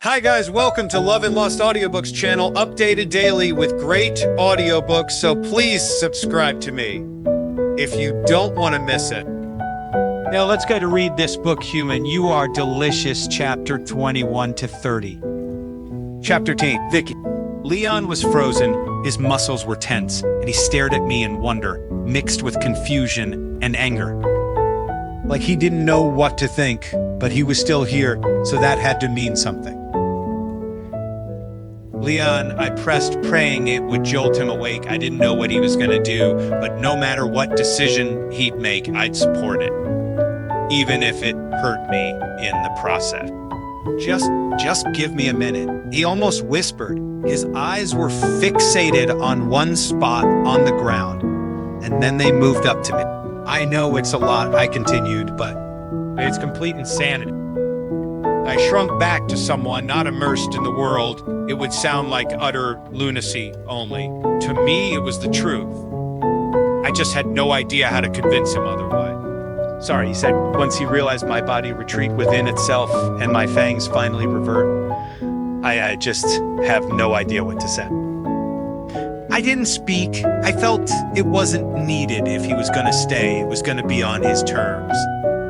Hi guys, welcome to Love&Lust Audiobooks channel, updated daily with great audiobooks, so please subscribe to me if you don't want to miss it. Now let's go to read this book, Human. You Are Delicious, chapter 21 to 30. Chapter 10, Vicky. Leon was frozen, his muscles were tense, and he stared at me in wonder, mixed with confusion and anger. Like he didn't know what to think, but he was still here, so that had to mean something. Leon, I pressed, praying it would jolt him awake. I didn't know what he was going to do, but no matter what decision he'd make, I'd support it, even if it hurt me in the process. Just give me a minute, he almost whispered. His eyes were fixated on one spot on the ground, and then they moved up to me. I know it's a lot, I continued, but it's complete insanity. I shrunk back to someone not immersed in the world. It would sound like utter lunacy only. To me, it was the truth. I just had no idea how to convince him otherwise. Sorry, he said, once he realized my body retreat within itself and my fangs finally revert. I just have no idea what to say. I didn't speak. I felt it wasn't needed. If he was going to stay, it was going to be on his terms,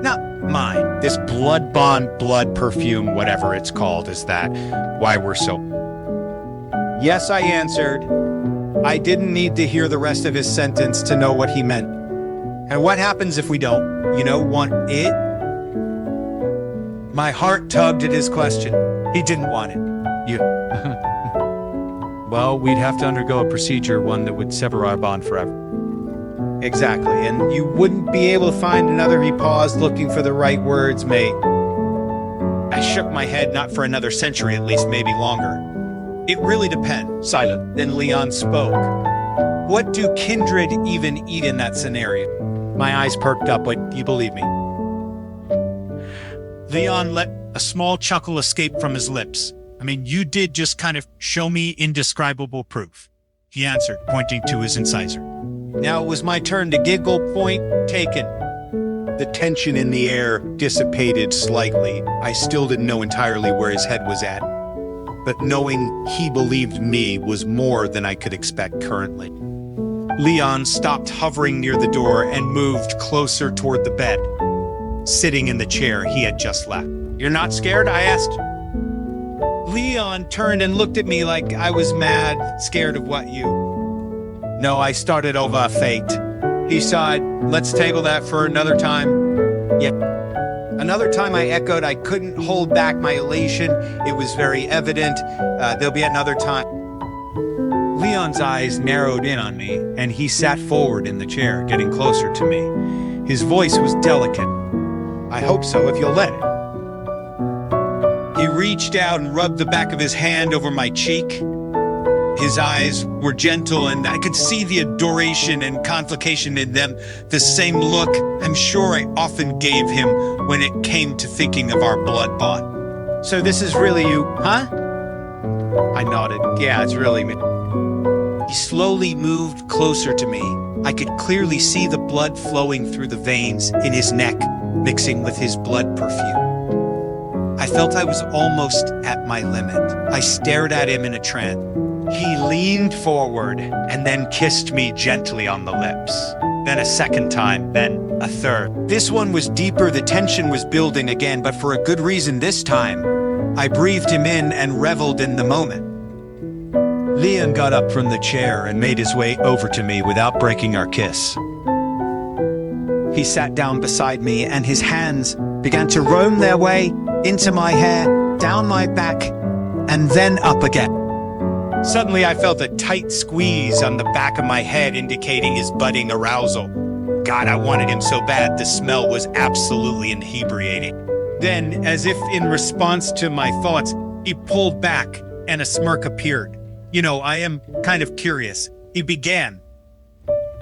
not mine. This blood bond, blood perfume, whatever it's called, is that why we're so... Yes, I answered. I didn't need to hear the rest of his sentence to know what he meant. And what happens if we don't, want it? My heart tugged at his question. He didn't want it. Well, we'd have to undergo a procedure, one that would sever our bond forever. Exactly, and you wouldn't be able to find another. He paused, looking for the right words, mate. I shook my head. Not for another century, at least, maybe longer. It really depends. Silent. Then Leon spoke. What do kindred even eat in that scenario? My eyes perked up, but you believe me. Leon let a small chuckle escape from his lips. I mean, you did just kind of show me indescribable proof, he answered, pointing to his incisor. Now it was my turn to giggle. Point taken. The tension in the air dissipated slightly. I still didn't know entirely where his head was at, but knowing he believed me was more than I could expect currently. Leon stopped hovering near the door and moved closer toward the bed, sitting in the chair he had just left. You're not scared? I asked. Leon turned and looked at me like I was mad, scared of what you... No, I started over fate. He sighed. Let's table that for another time. Yeah. Another time, I echoed. I couldn't hold back my elation. It was very evident. There'll be another time. Leon's eyes narrowed in on me, and he sat forward in the chair, getting closer to me. His voice was delicate. I hope so, if you'll let it. He reached out and rubbed the back of his hand over my cheek. His eyes were gentle, and I could see the adoration and confliction in them, the same look I'm sure I often gave him when it came to thinking of our blood bond. So this is really you, huh? I nodded. Yeah, it's really me. He slowly moved closer to me. I could clearly see the blood flowing through the veins in his neck, mixing with his blood perfume. I felt I was almost at my limit. I stared at him in a trance. He leaned forward and then kissed me gently on the lips. Then a second time, then a third. This one was deeper. The tension was building again, but for a good reason this time. I breathed him in and reveled in the moment. Leon got up from the chair and made his way over to me without breaking our kiss. He sat down beside me, and his hands began to roam their way into my hair, down my back, and then up again. Suddenly, I felt a tight squeeze on the back of my head, indicating his budding arousal. God, I wanted him so bad. The smell was absolutely inebriating. Then, as if in response to my thoughts, he pulled back, and a smirk appeared. I am kind of curious. He began.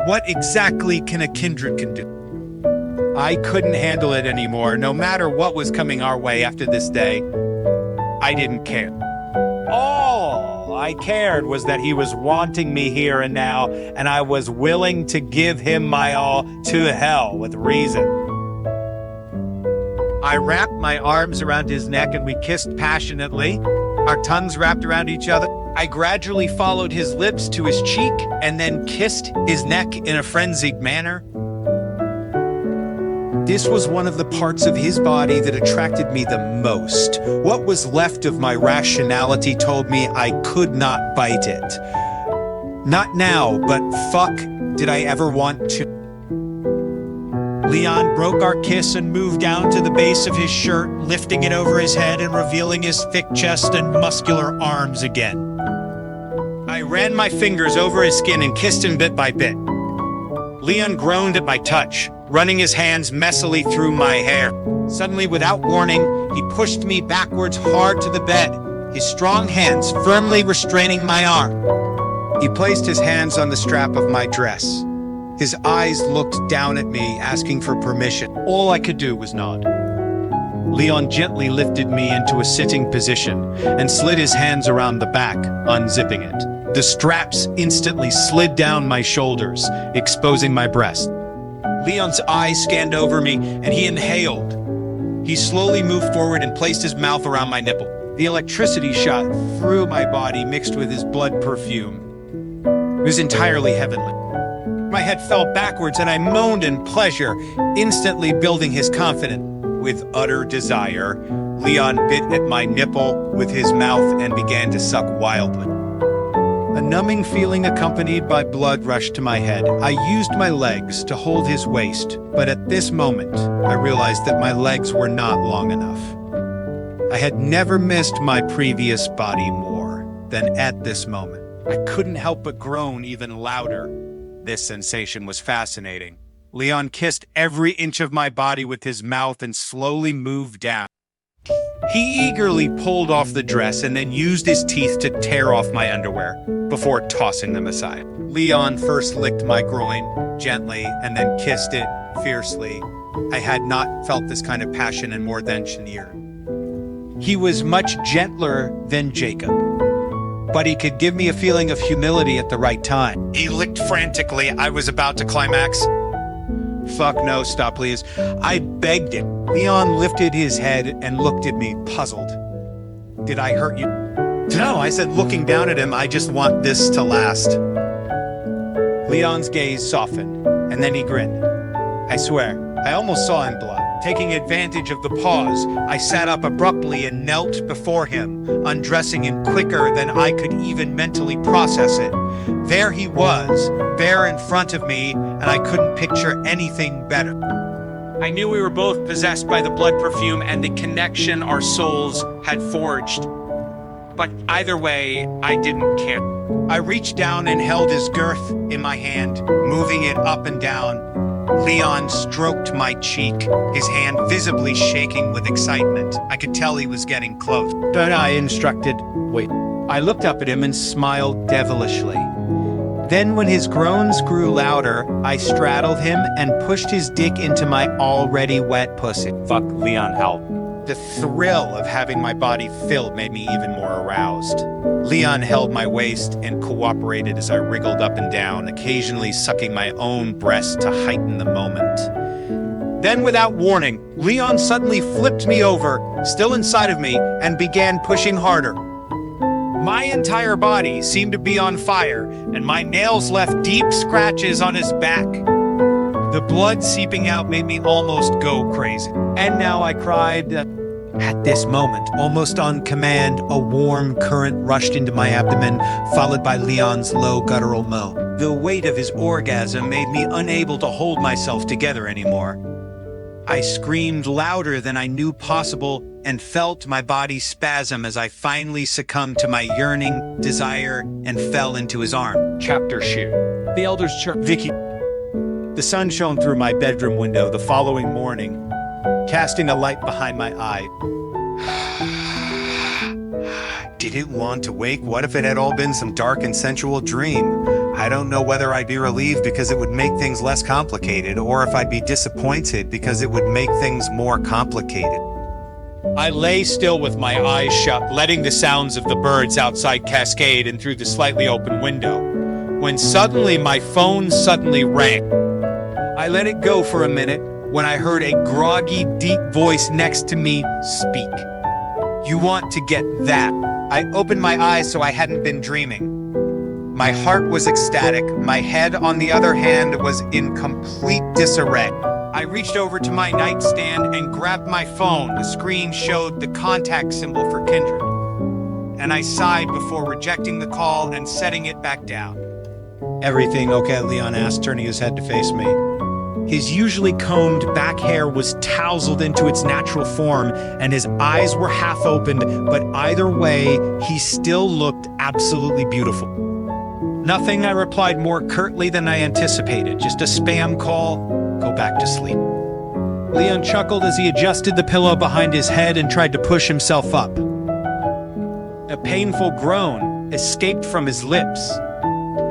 What exactly can a kindred do? I couldn't handle it anymore, no matter what was coming our way after this day. I didn't care. All I cared was that he was wanting me here and now, and I was willing to give him my all to hell with reason. I wrapped my arms around his neck and we kissed passionately. our tongues wrapped around each other. I gradually followed his lips to his cheek and then kissed his neck in a frenzied manner. This was one of the parts of his body that attracted me the most. What was left of my rationality told me I could not bite it. Not now, but fuck, did I ever want to? Leon broke our kiss and moved down to the base of his shirt, lifting it over his head and revealing his thick chest and muscular arms again. I ran my fingers over his skin and kissed him bit by bit. Leon groaned at my touch, running his hands messily through my hair. Suddenly, without warning, he pushed me backwards hard to the bed, his strong hands firmly restraining my arm. He placed his hands on the strap of my dress. His eyes looked down at me, asking for permission. All I could do was nod. Leon gently lifted me into a sitting position and slid his hands around the back, unzipping it. The straps instantly slid down my shoulders, exposing my breast. Leon's eyes scanned over me, and he inhaled. He slowly moved forward and placed his mouth around my nipple. The electricity shot through my body, mixed with his blood perfume. It was entirely heavenly. My head fell backwards, and I moaned in pleasure, instantly building his confidence. With utter desire, Leon bit at my nipple with his mouth and began to suck wildly. A numbing feeling accompanied by blood rushed to my head. I used my legs to hold his waist, but at this moment, I realized that my legs were not long enough. I had never missed my previous body more than at this moment. I couldn't help but groan even louder. This sensation was fascinating. Leon kissed every inch of my body with his mouth and slowly moved down. He eagerly pulled off the dress and then used his teeth to tear off my underwear before tossing them aside. Leon first licked my groin gently and then kissed it fiercely. I had not felt this kind of passion in more than a year. He was much gentler than Jacob, but he could give me a feeling of humility at the right time. He licked frantically. I was about to climax. Fuck no, stop please. I begged it. Leon lifted his head and looked at me, puzzled. Did I hurt you? No, I said, looking down at him, I just want this to last. Leon's gaze softened, and then he grinned. I swear, I almost saw him blood. Taking advantage of the pause, I sat up abruptly and knelt before him, undressing him quicker than I could even mentally process it. There he was, there in front of me, and I couldn't picture anything better. I knew we were both possessed by the blood perfume and the connection our souls had forged. But either way, I didn't care. I reached down and held his girth in my hand, moving it up and down. Leon stroked my cheek, his hand visibly shaking with excitement. I could tell he was getting close. Then I instructed, wait. I looked up at him and smiled devilishly. Then when his groans grew louder, I straddled him and pushed his dick into my already wet pussy. Fuck, Leon, help. The thrill of having my body filled made me even more aroused. Leon held my waist and cooperated as I wriggled up and down, occasionally sucking my own breast to heighten the moment. Then, without warning, Leon suddenly flipped me over, still inside of me, and began pushing harder. My entire body seemed to be on fire, and my nails left deep scratches on his back. The blood seeping out made me almost go crazy. And now I cried. At this moment, almost on command, a warm current rushed into my abdomen, followed by Leon's low guttural moan. The weight of his orgasm made me unable to hold myself together anymore. I screamed louder than I knew possible and felt my body spasm as I finally succumbed to my yearning, desire, and fell into his arm. Chapter shoot. The elders chirped. Vicky. The sun shone through my bedroom window the following morning, casting a light behind my eye. Didn't want to wake. What if it had all been some dark and sensual dream? I don't know whether I'd be relieved because it would make things less complicated, or if I'd be disappointed because it would make things more complicated. I lay still with my eyes shut, letting the sounds of the birds outside cascade in through the slightly open window, when suddenly my phone rang. I let it go for a minute when I heard a groggy, deep voice next to me speak. You want to get that. I opened my eyes so I hadn't been dreaming. My heart was ecstatic. My head, on the other hand, was in complete disarray. I reached over to my nightstand and grabbed my phone. The screen showed the contact symbol for Kindred. And I sighed before rejecting the call and setting it back down. Everything okay? Leon asked, turning his head to face me. His usually combed back hair was tousled into its natural form, and his eyes were half opened, but either way, he still looked absolutely beautiful. Nothing, I replied more curtly than I anticipated. Just a spam call. Go back to sleep. Leon chuckled as he adjusted the pillow behind his head and tried to push himself up. A painful groan escaped from his lips,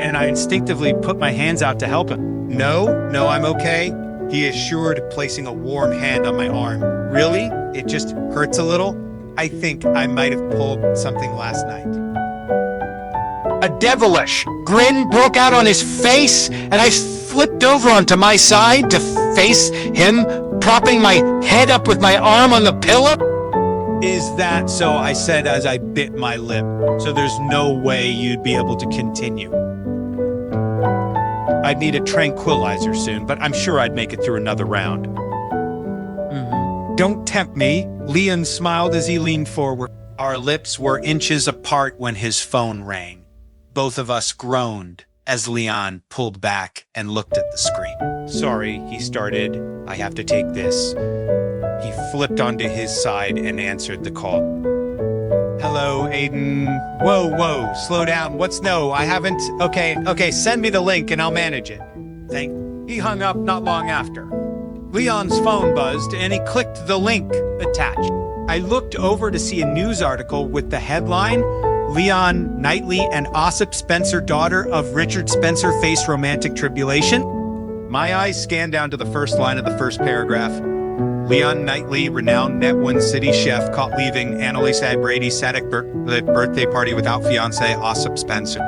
and I instinctively put my hands out to help him. No, I'm okay, he assured, placing a warm hand on my arm. Really? It just hurts a little? I think I might have pulled something last night. A devilish grin broke out on his face, and I flipped over onto my side to face him, propping my head up with my arm on the pillow. Is that so? I said as I bit my lip. So there's no way you'd be able to continue. I'd need a tranquilizer soon, but I'm sure I'd make it through another round. Don't tempt me. Leon smiled as he leaned forward. Our lips were inches apart when his phone rang. Both of us groaned as Leon pulled back and looked at the screen. Sorry, he started. I have to take this. He flipped onto his side and answered the call. Hello, Aiden. Whoa, slow down. I haven't. Okay, send me the link and I'll manage it. He hung up not long after. Leon's phone buzzed and he clicked the link attached. I looked over to see a news article with the headline, Leon Knightley and Ossip Spencer, daughter of Richard Spencer, face romantic tribulation. My eyes scanned down to the first line of the first paragraph. Leon Knightley, renowned Netwin City chef, caught leaving Anais Brady's Sadek birthday party without fiancé Ossip Spencer.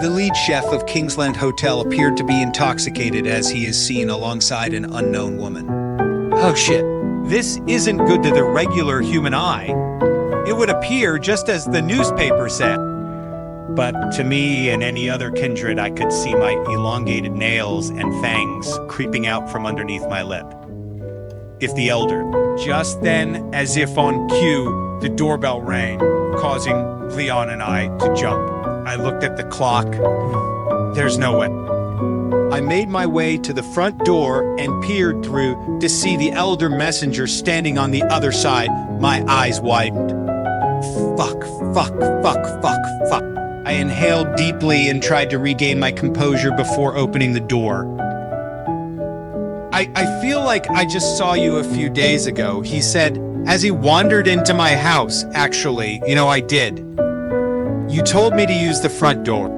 The lead chef of Kingsland Hotel appeared to be intoxicated as he is seen alongside an unknown woman. Oh shit, this isn't good to the regular human eye. It would appear just as the newspaper said. But to me and any other kindred, I could see my elongated nails and fangs creeping out from underneath my lip. If the elder. Just then, as if on cue, the doorbell rang, causing Leon and I to jump. I looked at the clock. There's no way. I made my way to the front door and peered through to see the elder messenger standing on the other side. My eyes widened. Fuck. I inhaled deeply and tried to regain my composure before opening the door. I feel like I just saw you a few days ago, he said, as he wandered into my house. Actually, I did. You told me to use the front door.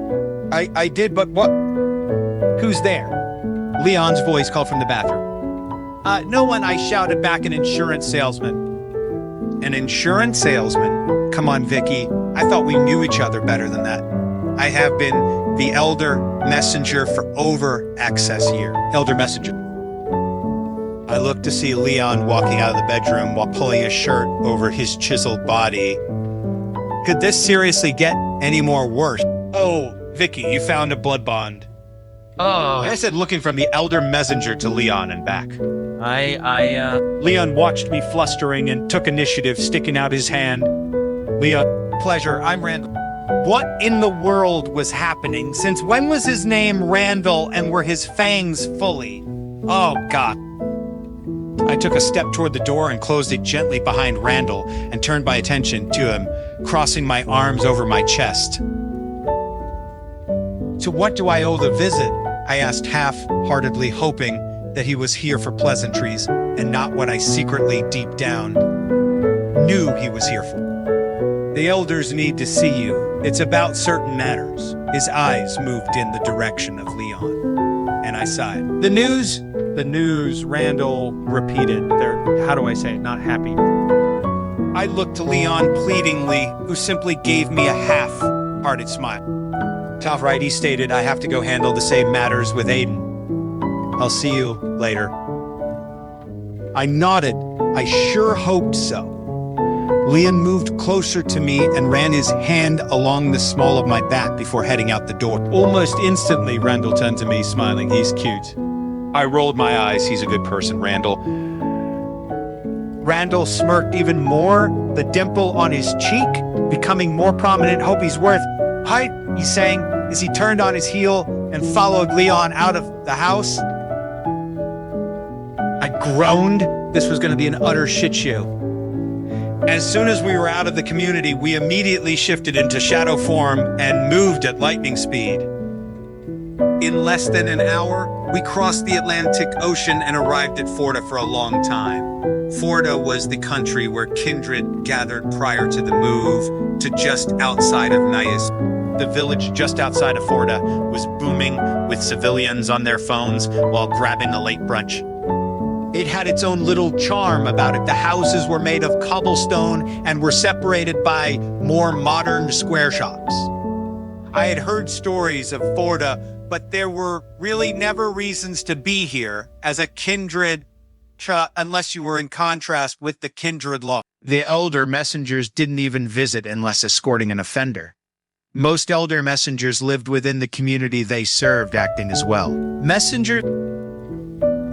I did, but what? Who's there? Leon's voice called from the bathroom. No one, I shouted back, an insurance salesman. An insurance salesman? Come on, Vicky. I thought we knew each other better than that. I have been the elder messenger for over excess year. Elder messenger. I looked to see Leon walking out of the bedroom while pulling his shirt over his chiseled body. Could this seriously get any more worse? Oh, Vicky, you found a blood bond. Oh, I said, looking from the elder messenger to Leon and back. Leon watched me flustering and took initiative, sticking out his hand. Leon, pleasure, I'm Randall. What in the world was happening? Since when was his name Randall and were his fangs fully? Oh, God. I took a step toward the door and closed it gently behind Randall and turned my attention to him, crossing my arms over my chest. To what do I owe the visit? I asked half-heartedly, hoping that he was here for pleasantries and not what I secretly, deep down, knew he was here for. The elders need to see you. It's about certain matters. His eyes moved in the direction of Leon, and I sighed. The news, Randall repeated. They're, how do I say it, not happy. I looked to Leon pleadingly, who simply gave me a half-hearted smile. Top right, he stated, I have to go handle the same matters with Aiden. I'll see you later. I nodded. I sure hoped so. Leon moved closer to me and ran his hand along the small of my back before heading out the door. Almost instantly, Randall turned to me, smiling. He's cute. I rolled my eyes. He's a good person, Randall. Randall smirked even more, the dimple on his cheek becoming more prominent. Hope he's worth. Hi, he's saying as he turned on his heel and followed Leon out of the house. I groaned. This was going to be an utter shit show. As soon as we were out of the community, we immediately shifted into shadow form and moved at lightning speed. In less than an hour, we crossed the Atlantic Ocean and arrived at Forda for a long time. Forda was the country where kindred gathered prior to the move to just outside of Anais. The village just outside of Forda was booming with civilians on their phones while grabbing a late brunch. It had its own little charm about it. The houses were made of cobblestone and were separated by more modern square shops. I had heard stories of Forda, but there were really never reasons to be here as a kindred, unless you were in contrast with the kindred law. The elder messengers didn't even visit unless escorting an offender. Most elder messengers lived within the community they served, acting as well.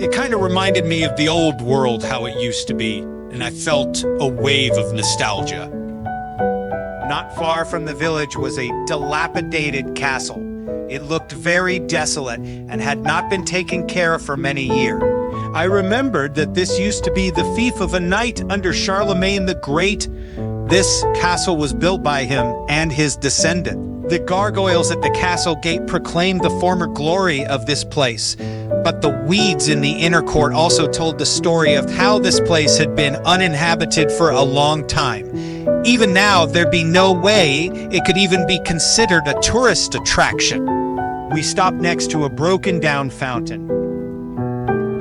It kind of reminded me of the old world, how it used to be, and I felt a wave of nostalgia. Not far from the village was a dilapidated castle. It looked very desolate and had not been taken care of for many years. I remembered that this used to be the fief of a knight under Charlemagne the Great. This castle was built by him and his descendant. The gargoyles at the castle gate proclaimed the former glory of this place. But the weeds in the inner court also told the story of how this place had been uninhabited for a long time. Even now, there'd be no way it could even be considered a tourist attraction. We stopped next to a broken-down fountain.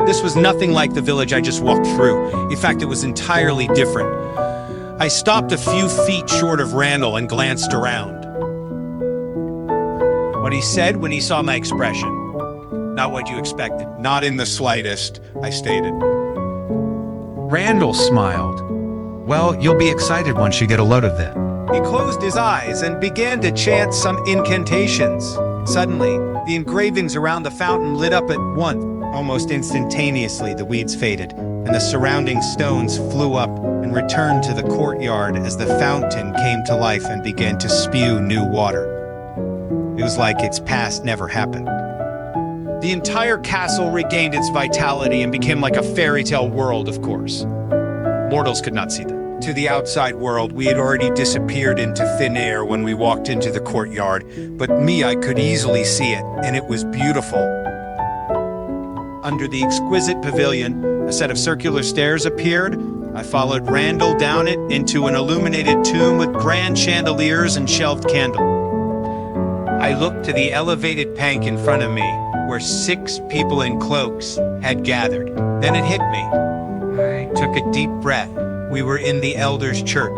This was nothing like the village I just walked through. In fact, it was entirely different. I stopped a few feet short of Randall and glanced around. What he said when he saw my expression. Not what you expected. Not in the slightest, I stated. Randall smiled. Well, you'll be excited once you get a load of it. He closed his eyes and began to chant some incantations. Suddenly, the engravings around the fountain lit up at once. Almost instantaneously, the weeds faded, and the surrounding stones flew up and returned to the courtyard as the fountain came to life and began to spew new water. It was like its past never happened. The entire castle regained its vitality and became like a fairy tale world, of course. Mortals could not see that. To the outside world, we had already disappeared into thin air when we walked into the courtyard, but me, I could easily see it, and it was beautiful. Under the exquisite pavilion, a set of circular stairs appeared. I followed Randall down it into an illuminated tomb with grand chandeliers and shelved candles. I looked to the elevated plank in front of me, where 6 people in cloaks had gathered. Then it hit me. I took a deep breath. We were in the elders' church.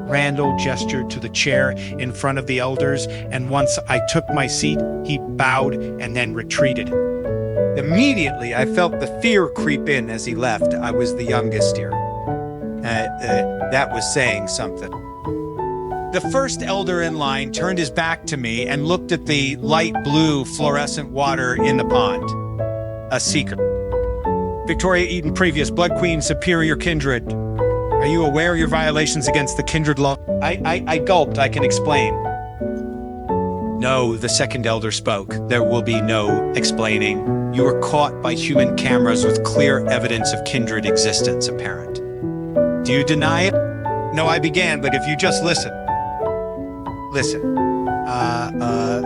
Randall gestured to the chair in front of the elders, and once I took my seat, he bowed and then retreated. Immediately, I felt the fear creep in as he left. I was the youngest here. That was saying something. The first elder in line turned his back to me and looked at the light blue fluorescent water in the pond. A seeker. Victoria Eden, previous Blood Queen, superior kindred. Are you aware of your violations against the kindred law? I gulped. I can explain. No, the second elder spoke. There will be no explaining. You were caught by human cameras with clear evidence of kindred existence apparent. Do you deny it? No, I began, but if you just listen. Listen.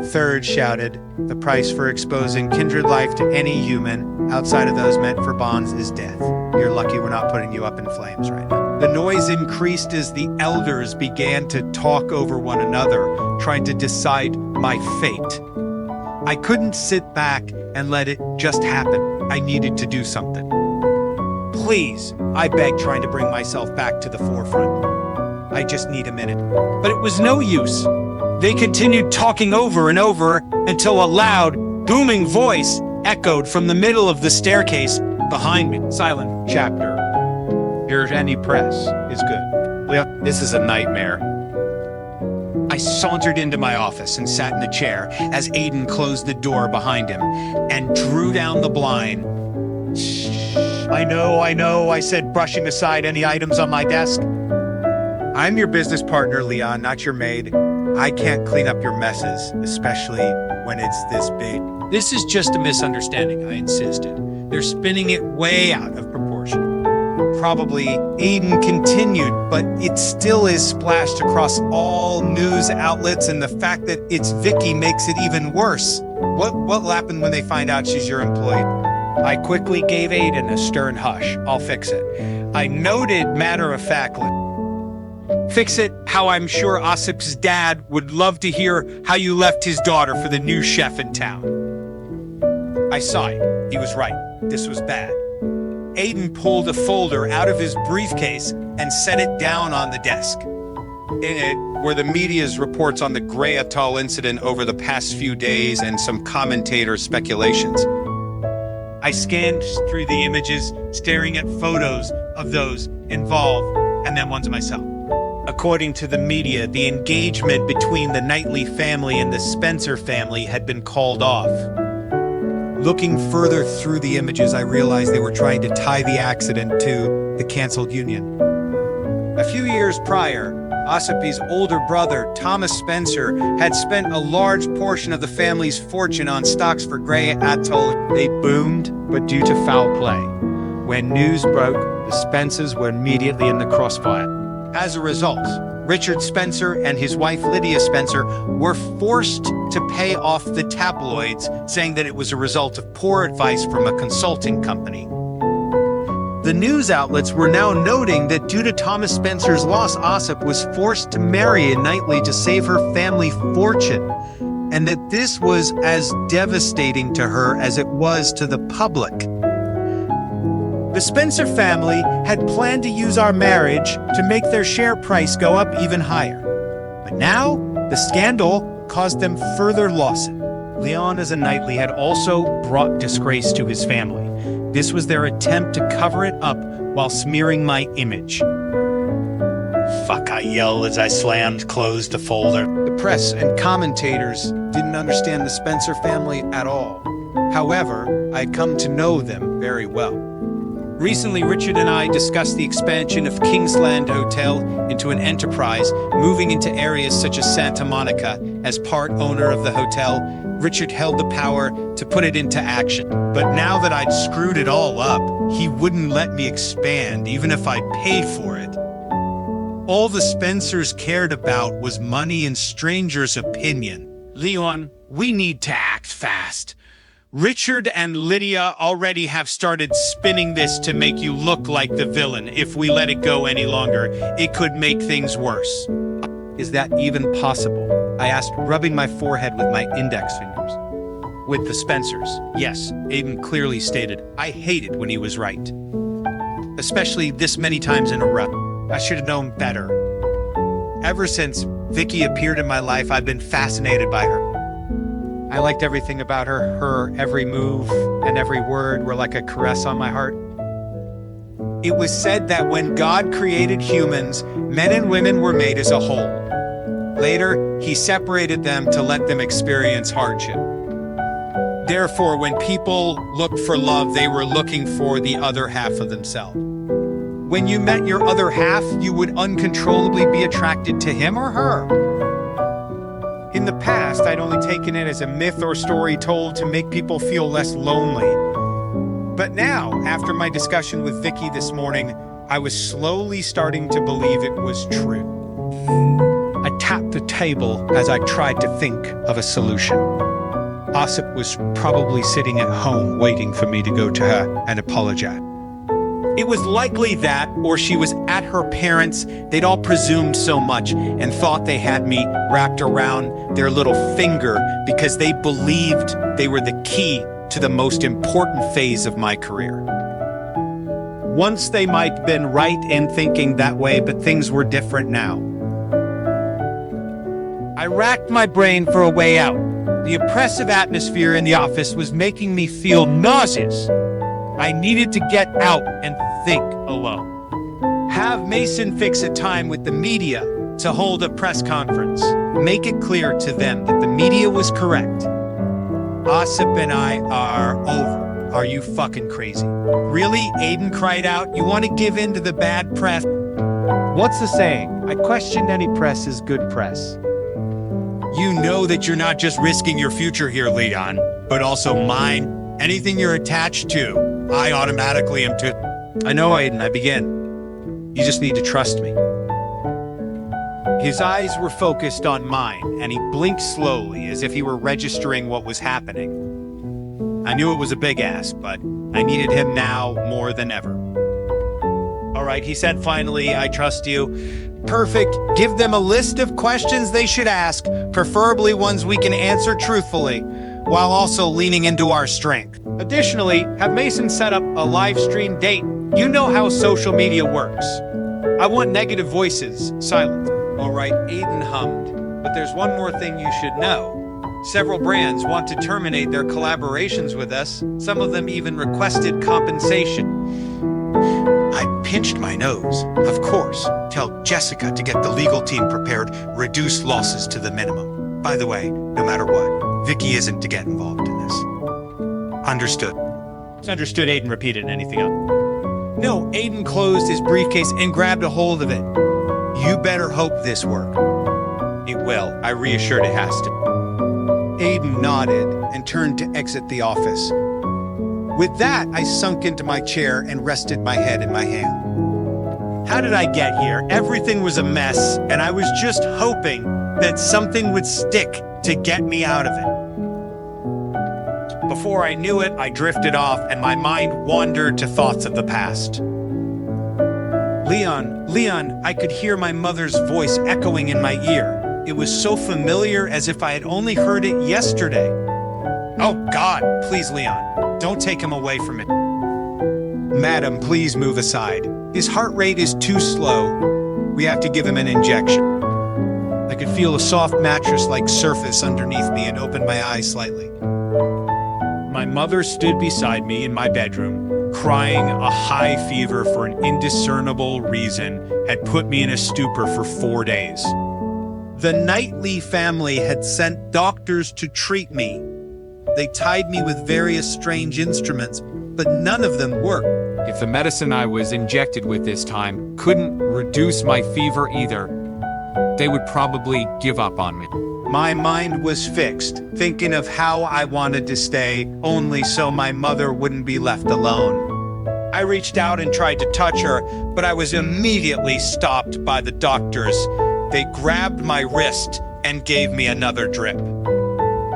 Third shouted, the price for exposing kindred life to any human outside of those meant for bonds is death. You're lucky we're not putting you up in flames right now. The noise increased as the elders began to talk over one another, trying to decide my fate. I couldn't sit back and let it just happen. I needed to do something. Please, I begged, trying to bring myself back to the forefront. I just need a minute. But it was no use. They continued talking over and over until a loud, booming voice echoed from the middle of the staircase behind me. Silent chapter. Here's any press is good. Leon, this is a nightmare. I sauntered into my office and sat in a chair as Aiden closed the door behind him and drew down the blind. I know, I said, brushing aside any items on my desk. I'm your business partner, Leon, not your maid. I can't clean up your messes, especially when it's this big. This is just a misunderstanding, I insisted. They're spinning it way out of proportion. Probably, Aiden continued, but it still is splashed across all news outlets, and the fact that it's Vicky makes it even worse. What'll happen when they find out she's your employee? I quickly gave Aiden a stern hush. I'll fix it. I noted matter-of-factly. Fix it how I'm sure Ossip's dad would love to hear how you left his daughter for the new chef in town. I sighed. He was right. This was bad. Aiden pulled a folder out of his briefcase and set it down on the desk. In it were the media's reports on the Gray Atoll incident over the past few days and some commentator speculations. I scanned through the images, staring at photos of those involved, and then ones of myself. According to the media, the engagement between the Knightley family and the Spencer family had been called off. Looking further through the images, I realized they were trying to tie the accident to the canceled union. A few years prior, Ossip's older brother, Thomas Spencer, had spent a large portion of the family's fortune on stocks for Gray Atoll. They boomed, but due to foul play. When news broke, the Spencers were immediately in the crossfire. As a result, Richard Spencer and his wife Lydia Spencer were forced to pay off the tabloids, saying that it was a result of poor advice from a consulting company. The news outlets were now noting that due to Thomas Spencer's loss, Ossip was forced to marry a Knightley to save her family fortune, and that this was as devastating to her as it was to the public. The Spencer family had planned to use our marriage to make their share price go up even higher. But now, the scandal caused them further losses. Leon as a Knightley had also brought disgrace to his family. This was their attempt to cover it up while smearing my image. Fuck, I yelled as I closed the folder. The press and commentators didn't understand the Spencer family at all. However, I'd come to know them very well. Recently, Richard and I discussed the expansion of Kingsland Hotel into an enterprise, moving into areas such as Santa Monica. As part owner of the hotel, Richard held the power to put it into action. But now that I'd screwed it all up, he wouldn't let me expand, even if I paid for it. All the Spencers cared about was money and strangers' opinion. Leon, we need to act fast. Richard and Lydia already have started spinning this to make you look like the villain. If we let it go any longer, it could make things worse. Is that even possible? I asked, rubbing my forehead with my index fingers. With the Spencers, yes, Aiden clearly stated. I hated when he was right. Especially this many times in a row. I should have known better. Ever since Vicky appeared in my life, I've been fascinated by her. I liked everything about her. Her every move and every word were like a caress on my heart. It was said that when God created humans, men and women were made as a whole. Later, he separated them to let them experience hardship. Therefore, when people looked for love, they were looking for the other half of themselves. When you met your other half, you would uncontrollably be attracted to him or her. In the past, I'd only taken it as a myth or story told to make people feel less lonely. But now, after my discussion with Vicky this morning, I was slowly starting to believe it was true. I tapped the table as I tried to think of a solution. Ossip was probably sitting at home waiting for me to go to her and apologize. It was likely that, or she was at her parents', they'd all presumed so much and thought they had me wrapped around their little finger because they believed they were the key to the most important phase of my career. Once they might have been right in thinking that way, but things were different now. I racked my brain for a way out. The oppressive atmosphere in the office was making me feel nauseous. I needed to get out and think alone. Have Mason fix a time with the media to hold a press conference. Make it clear to them that the media was correct. Ossip and I are over. Are you fucking crazy? Really? Aiden cried out. You want to give in to the bad press? What's the saying? I questioned any press is good press. You know that you're not just risking your future here, Leon, but also mine. Anything you're attached to, I automatically am too. I know, Aiden, I begin. You just need to trust me. His eyes were focused on mine, and he blinked slowly as if he were registering what was happening. I knew it was a big ask, but I needed him now more than ever. All right, he said finally, I trust you. Perfect. Give them a list of questions they should ask, preferably ones we can answer truthfully, while also leaning into our strength. Additionally, have Mason set up a live stream date. You know how social media works. I want negative voices silent. All right, Aiden hummed. But there's one more thing you should know. Several brands want to terminate their collaborations with us. Some of them even requested compensation. I pinched my nose. Of course. Tell Jessica to get the legal team prepared. Reduce losses to the minimum. By the way, no matter what, Vicky isn't to get involved in this. Understood. Understood, Aiden repeated anything else. No, Aiden closed his briefcase and grabbed a hold of it. You better hope this works. It will. I reassured it has to. Aiden nodded and turned to exit the office. With that, I sunk into my chair and rested my head in my hand. How did I get here? Everything was a mess, and I was just hoping that something would stick to get me out of it. Before I knew it, I drifted off, and my mind wandered to thoughts of the past. Leon, I could hear my mother's voice echoing in my ear. It was so familiar, as if I had only heard it yesterday. Oh God, please, Leon, don't take him away from it. Madam, please move aside. His heart rate is too slow. We have to give him an injection. I could feel a soft mattress-like surface underneath me and opened my eyes slightly. My mother stood beside me in my bedroom, crying. A high fever for an indiscernible reason had put me in a stupor for 4 days. The Knightley family had sent doctors to treat me. They tied me with various strange instruments, but none of them worked. If the medicine I was injected with this time couldn't reduce my fever either, they would probably give up on me. My mind was fixed, thinking of how I wanted to stay, only so my mother wouldn't be left alone. I reached out and tried to touch her, but I was immediately stopped by the doctors. They grabbed my wrist and gave me another drip.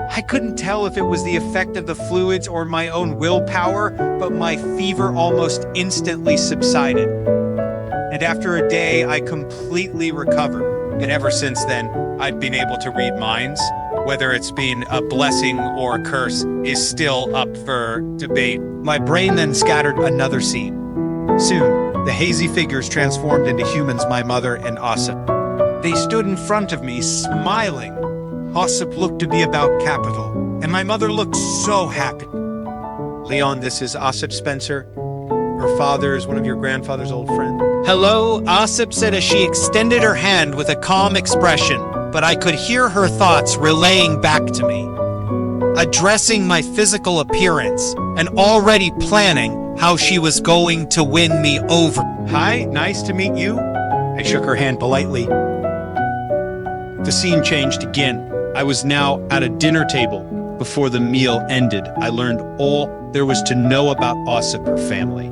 I couldn't tell if it was the effect of the fluids or my own willpower, but my fever almost instantly subsided. And after a day, I completely recovered. And ever since then, I've been able to read minds. Whether it's been a blessing or a curse is still up for debate. My brain then scattered another scene. Soon, the hazy figures transformed into humans, my mother and Ossip. They stood in front of me, smiling. Ossip looked to be about capital, and my mother looked so happy. Leon, this is Ossip Spencer. Her father is one of your grandfather's old friends. Hello, Ossip said as she extended her hand with a calm expression, but I could hear her thoughts relaying back to me, addressing my physical appearance and already planning how she was going to win me over. Hi, nice to meet you. I shook her hand politely. The scene changed again. I was now at a dinner table. Before the meal ended, I learned all there was to know about Ossip, her family.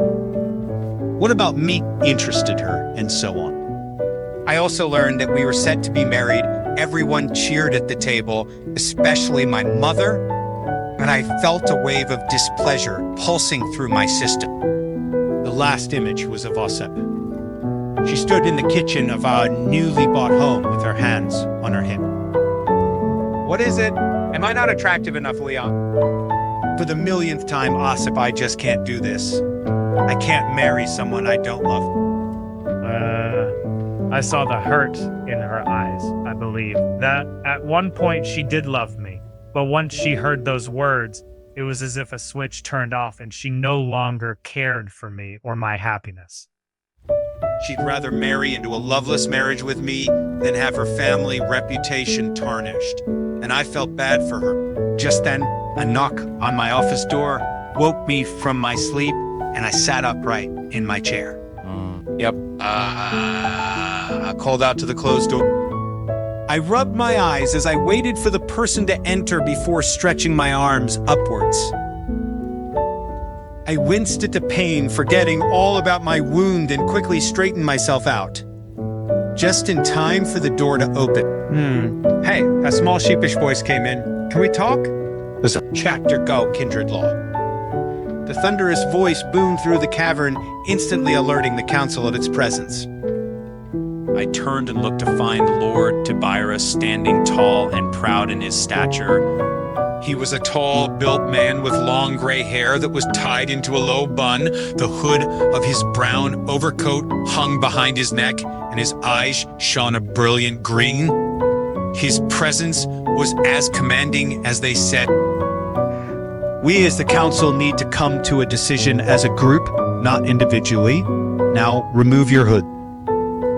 What about me interested her, and so on. I also learned that we were set to be married. Everyone cheered at the table, especially my mother, and I felt a wave of displeasure pulsing through my system. The last image was of Ossip. She stood in the kitchen of our newly bought home with her hands on her hip. What is it? Am I not attractive enough, Leon? For the millionth time, Ossip, I just can't do this. I can't marry someone I don't love. I saw the hurt in her eyes, I believe. That at one point she did love me, but once she heard those words, it was as if a switch turned off and she no longer cared for me or my happiness. She'd rather marry into a loveless marriage with me than have her family reputation tarnished. And I felt bad for her. Just then, a knock on my office door woke me from my sleep, and I sat upright in my chair. Yep. I called out to the closed door. I rubbed my eyes as I waited for the person to enter before stretching my arms upwards. I winced at the pain, forgetting all about my wound, and quickly straightened myself out. Just in time for the door to open. Hey, a small sheepish voice came in. Can we talk? There's a chapter go, kindred law. The thunderous voice boomed through the cavern, instantly alerting the council of its presence. I turned and looked to find Lord Tiberius standing tall and proud in his stature. He was a tall, built man with long gray hair that was tied into a low bun. The hood of his brown overcoat hung behind his neck, and his eyes shone a brilliant green. His presence was as commanding as they said. We as the council need to come to a decision as a group, not individually. Now, remove your hood.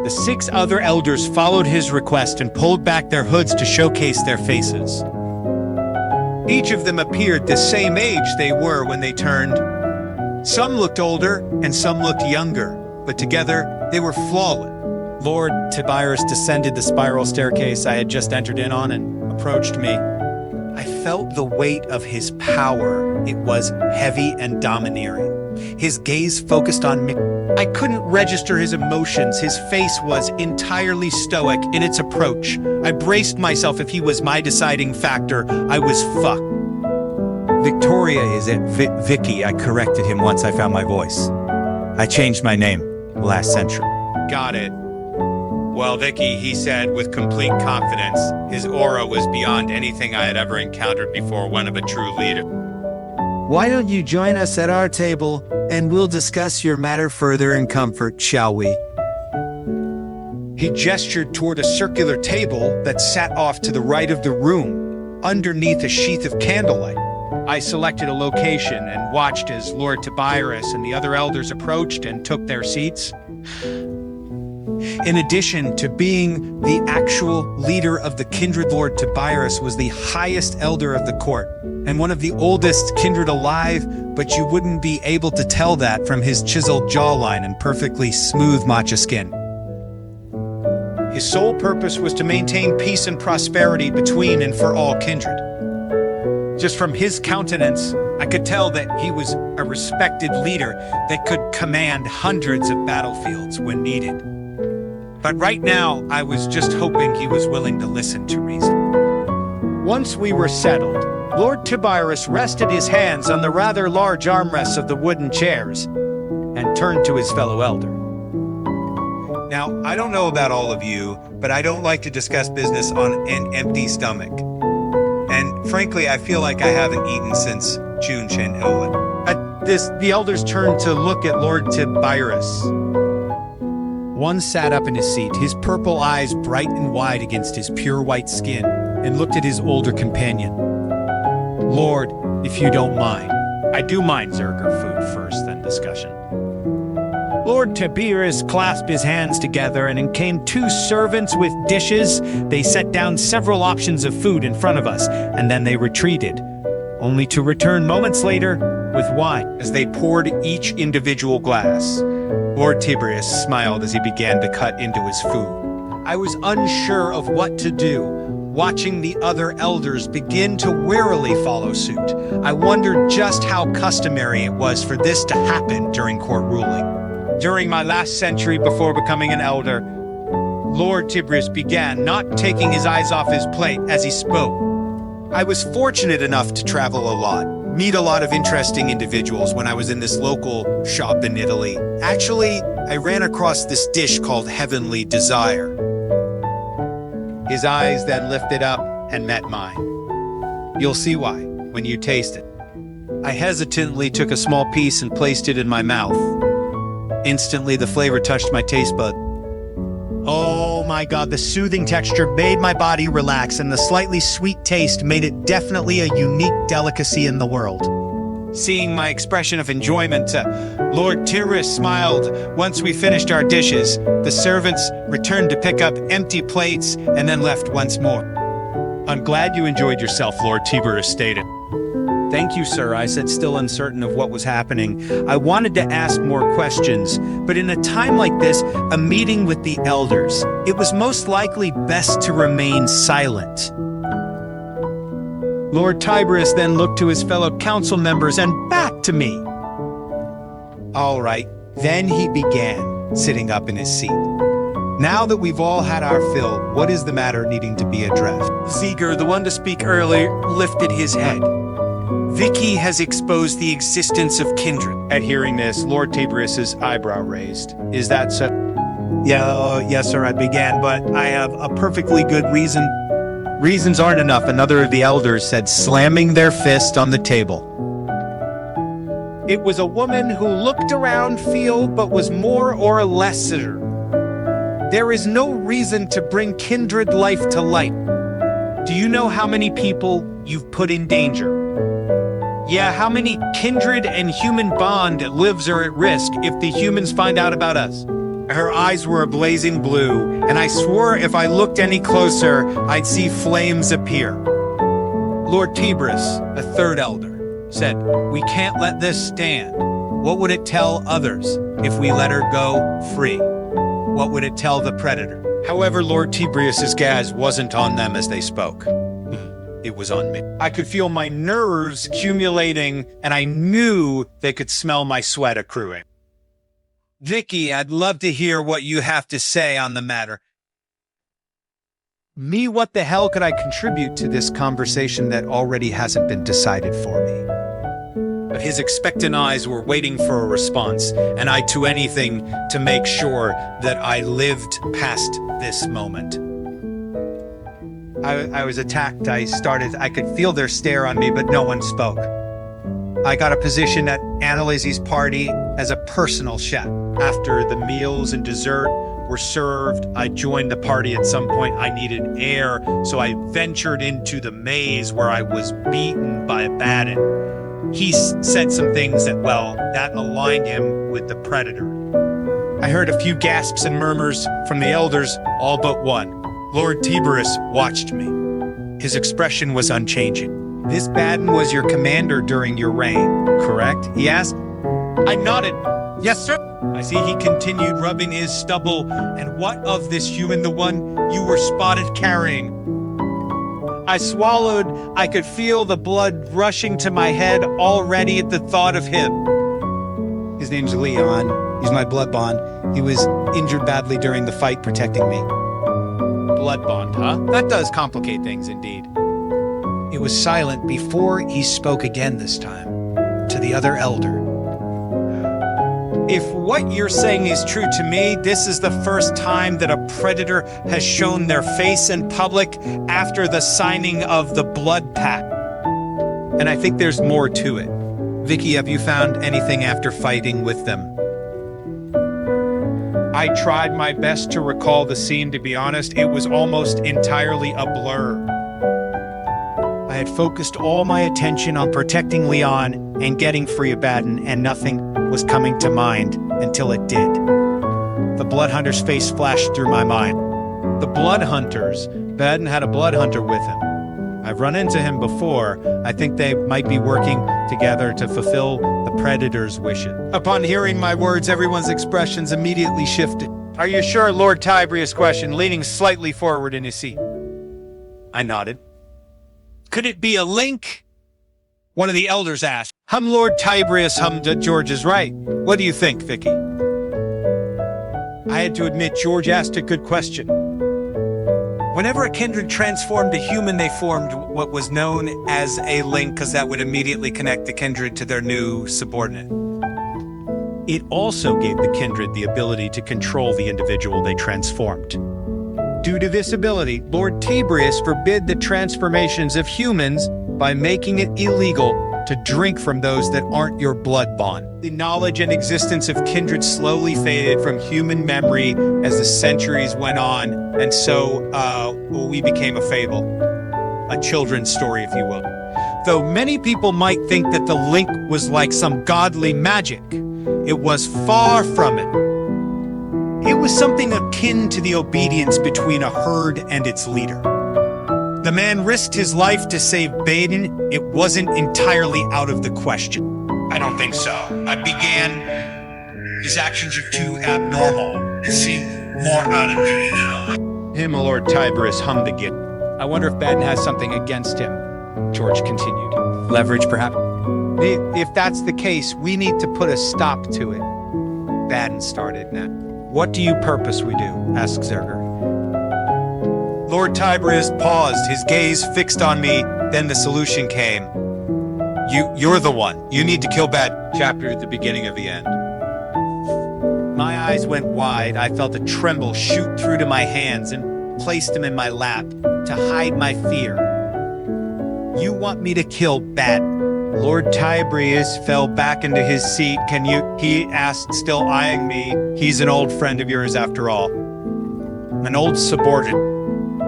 The 6 other elders followed his request and pulled back their hoods to showcase their faces. Each of them appeared the same age they were when they turned. Some looked older and some looked younger, but together they were flawless. Lord Tiberius descended the spiral staircase I had just entered in on and approached me. I felt the weight of his power. It was heavy and domineering. His gaze focused on me. I couldn't register his emotions. His face was entirely stoic in its approach. I braced myself. If he was my deciding factor, I was fucked. Victoria is it Vicky. I corrected him once I found my voice. I changed my name last century. Got it. Well, Vicky, he said with complete confidence. His aura was beyond anything I had ever encountered before, one of a true leader. Why don't you join us at our table, and we'll discuss your matter further in comfort, shall we? He gestured toward a circular table that sat off to the right of the room, underneath a sheath of candlelight. I selected a location and watched as Lord Tiberius and the other elders approached and took their seats. In addition to being the actual leader of the kindred, Lord Tiberius was the highest elder of the court and one of the oldest kindred alive, but you wouldn't be able to tell that from his chiseled jawline and perfectly smooth matcha skin. His sole purpose was to maintain peace and prosperity between and for all kindred. Just from his countenance, I could tell that he was a respected leader that could command hundreds of battlefields when needed. But right now, I was just hoping he was willing to listen to reason. Once we were settled, Lord Tiberius rested his hands on the rather large armrests of the wooden chairs and turned to his fellow elder. Now, I don't know about all of you, but I don't like to discuss business on an empty stomach. And frankly, I feel like I haven't eaten since Junshin Owen. At this, the elders turned to look at Lord Tiberius. One sat up in his seat, his purple eyes bright and wide against his pure white skin, and looked at his older companion. Lord, if you don't mind. I do mind, Zerger. Food first, then discussion. Lord Tiberius clasped his hands together, and in came 2 servants with dishes. They set down several options of food in front of us, and then they retreated, only to return moments later with wine. As they poured each individual glass, Lord Tiberius smiled as he began to cut into his food. I was unsure of what to do, watching the other elders begin to warily follow suit. I wondered just how customary it was for this to happen during court ruling. During my last century before becoming an elder, Lord Tiberius began, not taking his eyes off his plate as he spoke. I was fortunate enough to travel a lot, meet a lot of interesting individuals when I was in this local shop in Italy. Actually, I ran across this dish called Heavenly Desire. His eyes then lifted up and met mine. You'll see why when you taste it. I hesitantly took a small piece and placed it in my mouth. Instantly, the flavor touched my taste bud. Oh my God, the soothing texture made my body relax, and the slightly sweet taste made it definitely a unique delicacy in the world. seeing my expression of enjoyment. Lord Tyrrus smiled once we finished our dishes. The servants returned to pick up empty plates and then left once more. I'm glad you enjoyed yourself, Lord Tiberius stated. Thank you, sir, I said, still uncertain of what was happening. I wanted to ask more questions, but in a time like this, a meeting with the elders, it was most likely best to remain silent. Lord Tiberius then looked to his fellow council members and back to me. All right, then he began, sitting up in his seat. Now that we've all had our fill, what is the matter needing to be addressed? Ziegler, the one to speak earlier, lifted his head. Vicky has exposed the existence of kindred. At hearing this, Lord Tiberius's eyebrow raised. Is that so? Yes, sir, I began, but I have a perfectly good reason. Reasons aren't enough, another of the elders said, slamming their fist on the table. It was a woman who looked around field but was more or less her. There is no reason to bring kindred life to light. Do you know how many people you've put in danger? Yeah, how many kindred and human bond lives are at risk if the humans find out about us? Her eyes were a blazing blue, and I swore if I looked any closer, I'd see flames appear. Lord Tiberius, a third elder, said, "We can't let this stand. What would it tell others if we let her go free? What would it tell the predator?" However, Lord Tiberius's gaze wasn't on them as they spoke. It was on me. I could feel my nerves accumulating, and I knew they could smell my sweat accruing. Vicky, I'd love to hear what you have to say on the matter. Me, what the hell could I contribute to this conversation that already hasn't been decided for me? But his expectant eyes were waiting for a response, and I'd do anything to make sure that I lived past this moment. I was attacked. I could feel their stare on me, but no one spoke. I got a position at Annalise's party as a personal chef. After the meals and dessert were served, I joined the party at some point. I needed air, so I ventured into the maze where I was beaten by a baden. He said some things that aligned him with the predator. I heard a few gasps and murmurs from the elders, all but one. Lord Tiberius watched me. His expression was unchanging. This baden was your commander during your reign, correct? He asked. I nodded. Yes, sir. I see he continued, rubbing his stubble. And what of this human, the one you were spotted carrying? I swallowed. I could feel the blood rushing to my head already at the thought of him. His name's Leon. He's my blood bond. He was injured badly during the fight protecting me. Blood bond, huh? That does complicate things indeed. It was silent before he spoke again this time, to the other elder. If what you're saying is true to me, this is the first time that a predator has shown their face in public after the signing of the blood pact. And I think there's more to it. Vicky, have you found anything after fighting with them? I tried my best to recall the scene. To be honest, it was almost entirely a blur. I had focused all my attention on protecting Leon and getting free of Baden, and nothing was coming to mind until it did. The blood hunter's face flashed through my mind. The blood hunters? Baden had a blood hunter with him. I've run into him before. I think they might be working together to fulfill the predator's wishes. Upon hearing my words, everyone's expressions immediately shifted. Are you sure? Lord Tiberius questioned, leaning slightly forward in his seat. I nodded. Could it be a link? One of the elders asked. Lord Tiberius hummed. George is right. What do you think, Vicky? I had to admit, George asked a good question. Whenever a kindred transformed to human, they formed what was known as a link, because that would immediately connect the kindred to their new subordinate. It also gave the kindred the ability to control the individual they transformed. Due to this ability, Lord Tiberius forbid the transformations of humans by making it illegal to drink from those that aren't your blood bond. The knowledge and existence of kindred slowly faded from human memory as the centuries went on, and so we became a fable. A children's story, if you will. Though many people might think that the link was like some godly magic, it was far from it. It was something akin to the obedience between a herd and its leader. The man risked his life to save Baden. It wasn't entirely out of the question. I don't think so. I began. His actions are too abnormal. It seemed more out of duty now. Him, Lord Tiberius hummed again. I wonder if Baden has something against him, George continued. Leverage, perhaps? If that's the case, we need to put a stop to it. Baden started now. What do you purpose we do? Asked Zerger. Lord Tiberius paused, his gaze fixed on me, then the solution came. You're the one. You need to kill Bad. Chapter at the beginning of the end. My eyes went wide. I felt a tremble shoot through to my hands and placed him in my lap to hide my fear. You want me to kill Bad? Lord Tiberius fell back into his seat. Can you? He asked, still eyeing me. He's an old friend of yours after all. An old subordinate.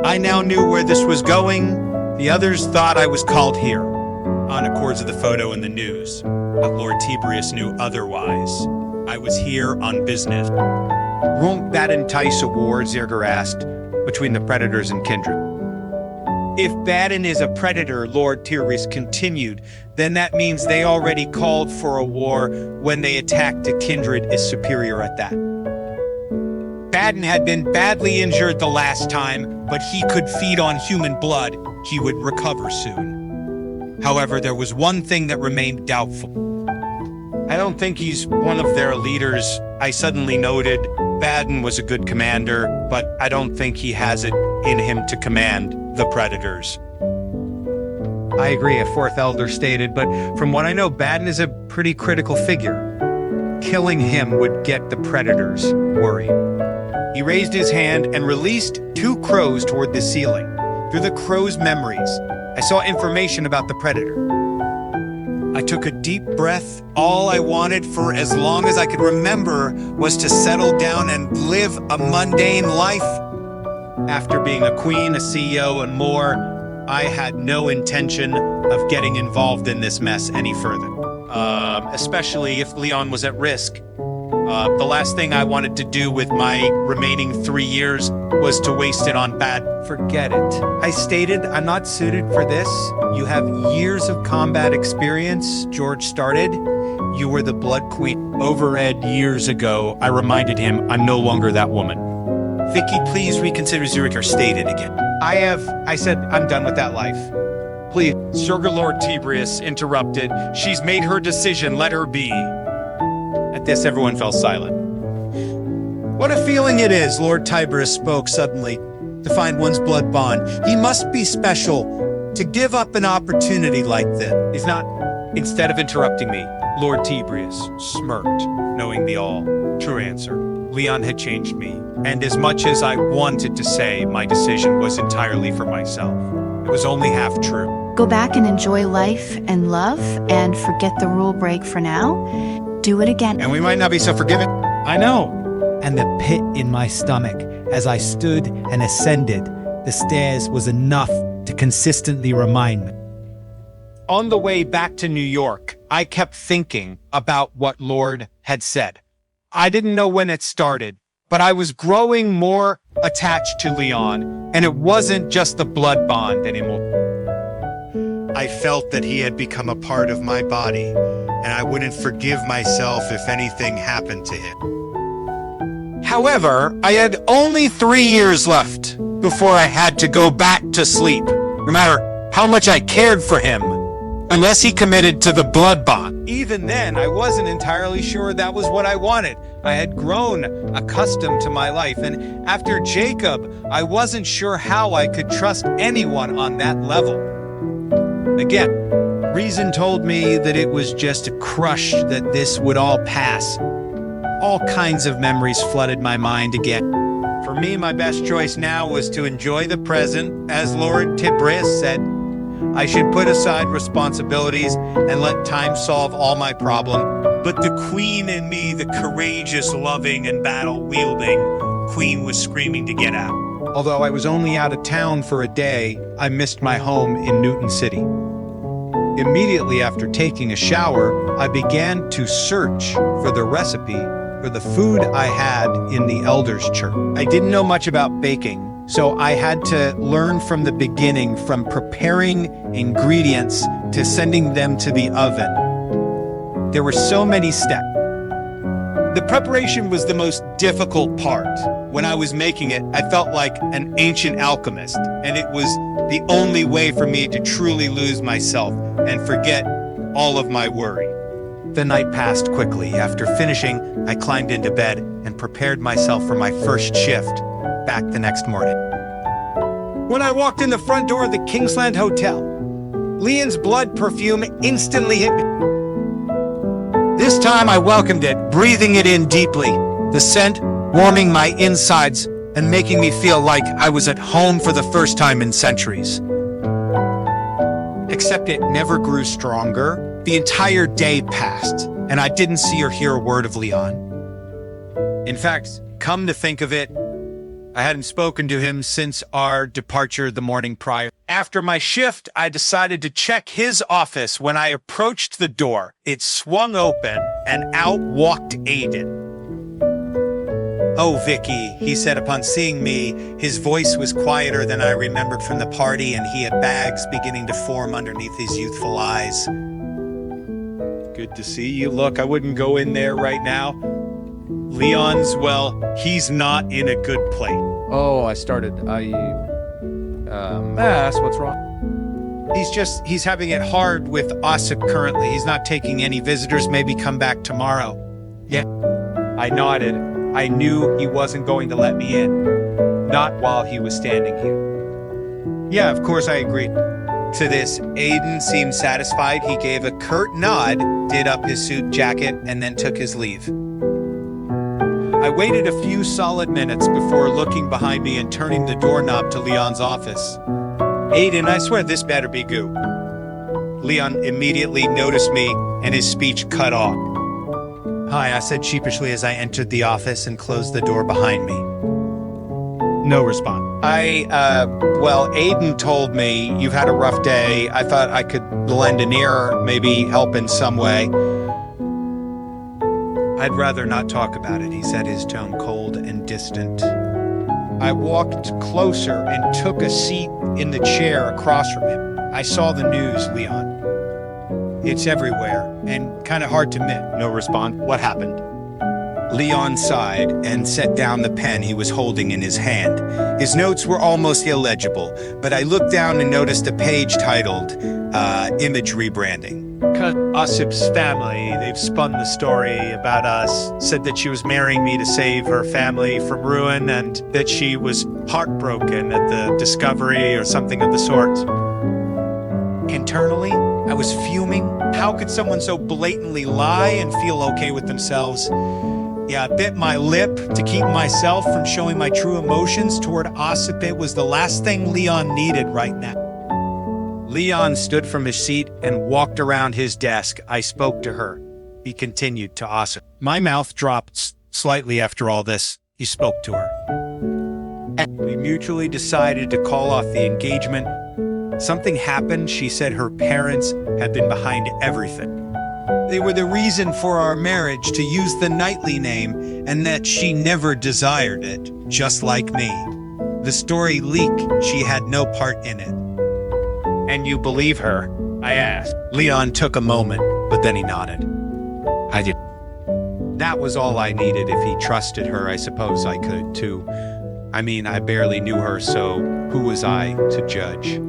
I now knew where this was going. The others thought I was called here. On accords of the photo in the news. But Lord Tiberius knew otherwise. I was here on business. Won't that entice a war, Zerger asked, between the predators and kindred? If Baden is a predator, Lord Tiberius continued, then that means they already called for a war when they attacked a kindred is superior at that. Baden had been badly injured the last time, but he could feed on human blood. He would recover soon. However, there was one thing that remained doubtful. I don't think he's one of their leaders. I suddenly noted Baden was a good commander, but I don't think he has it in him to command the predators. I agree, a fourth elder stated, but from what I know, Baden is a pretty critical figure. Killing him would get the predators worried. He raised his hand and released 2 crows toward the ceiling. Through the crow's memories, I saw information about the predator. I took a deep breath. All I wanted for as long as I could remember was to settle down and live a mundane life. After being a queen, a CEO, and more, I had no intention of getting involved in this mess any further. Especially if Leon was at risk. The last thing I wanted to do with my remaining 3 years was to waste it on Bad. Forget it. I stated I'm not suited for this. You have years of combat experience, George started. You were the Blood Queen. Overread years ago, I reminded him I'm no longer that woman. Vicky, please reconsider, Zuricher stated again. I said I'm done with that life. Please. Sugar Lord Tiberius interrupted. She's made her decision, let her be. At this, everyone fell silent. What a feeling it is, Lord Tiberius spoke suddenly, to find one's blood bond. He must be special to give up an opportunity like this. He's not. Instead of interrupting me, Lord Tiberius smirked, knowing the all-true answer. Leon had changed me, and as much as I wanted to say my decision was entirely for myself, it was only half true. Go back and enjoy life and love and forget the rule break for now. Do it again. And we might not be so forgiving. I know. And the pit in my stomach as I stood and ascended the stairs was enough to consistently remind me. On the way back to New York, I kept thinking about what Lord had said. I didn't know when it started, but I was growing more attached to Leon, and it wasn't just the blood bond anymore. I felt that he had become a part of my body, and I wouldn't forgive myself if anything happened to him. However, I had only 3 years left before I had to go back to sleep, no matter how much I cared for him, unless he committed to the blood bond. Even then, I wasn't entirely sure that was what I wanted. I had grown accustomed to my life, and after Jacob, I wasn't sure how I could trust anyone on that level. Again, reason told me that it was just a crush, that this would all pass. All kinds of memories flooded my mind again. For me, my best choice now was to enjoy the present. As Lord Tiberius said, I should put aside responsibilities and let time solve all my problems. But the queen in me, the courageous, loving, and battle-wielding queen, was screaming to get out. Although I was only out of town for a day, I missed my home in Newton City. Immediately after taking a shower, I began to search for the recipe for the food I had in the elders' church. I didn't know much about baking, so I had to learn from the beginning, from preparing ingredients to sending them to the oven. There were so many steps. The preparation was the most difficult part. When I was making it, I felt like an ancient alchemist, and it was the only way for me to truly lose myself and forget all of my worry. The night passed quickly. After finishing, I climbed into bed and prepared myself for my first shift back the next morning. When I walked in the front door of the Kingsland Hotel, Leon's blood perfume instantly hit me. This time I welcomed it, breathing it in deeply, the scent warming my insides and making me feel like I was at home for the first time in centuries. Except it never grew stronger. The entire day passed, and I didn't see or hear a word of Leon. In fact, come to think of it, I hadn't spoken to him since our departure the morning prior. After my shift, I decided to check his office. When I approached the door, it swung open, and out walked Aiden. "Oh, Vicky," he said upon seeing me. His voice was quieter than I remembered from the party, and he had bags beginning to form underneath his youthful eyes. "Good to see you. Look, I wouldn't go in there right now. Leon's, well, he's not in a good place." Oh, Mass, what's wrong? He's having it hard with Ossip currently. He's not taking any visitors, maybe come back tomorrow. Yeah. I nodded. I knew he wasn't going to let me in. Not while he was standing here. Yeah, of course I agreed. To this, Aiden seemed satisfied. He gave a curt nod, did up his suit jacket, and then took his leave. I waited a few solid minutes before looking behind me and turning the doorknob to Leon's office. "Aiden, I swear this better be goo." Leon immediately noticed me and his speech cut off. "Hi," I said sheepishly as I entered the office and closed the door behind me. No response. Well, Aiden told me you've had a rough day. I thought I could lend an ear, maybe help in some way. "I'd rather not talk about it," he said, his tone cold and distant. I walked closer and took a seat in the chair across from him. "I saw the news, Leon. It's everywhere, and kind of hard to admit." No response. "What happened?" Leon sighed and set down the pen he was holding in his hand. His notes were almost illegible, but I looked down and noticed a page titled, Image Rebranding. Ossip's family, they've spun the story about us, said that she was marrying me to save her family from ruin, and that she was heartbroken at the discovery or something of the sort. Internally, I was fuming. How could someone so blatantly lie and feel okay with themselves? Yeah, I bit my lip to keep myself from showing my true emotions toward Ossip. It was the last thing Leon needed right now. Leon stood from his seat and walked around his desk. I spoke to her. He continued to Ossip. My mouth dropped slightly after all this. He spoke to her. We mutually decided to call off the engagement. Something happened. She said her parents had been behind everything. They were the reason for our marriage, to use the Knightley name, and that she never desired it, just like me. The story leaked. She had no part in it. "And you believe her?" I asked. Leon took a moment, but then he nodded. I did. That was all I needed. If he trusted her, I suppose I could too. I mean, I barely knew her, so who was I to judge?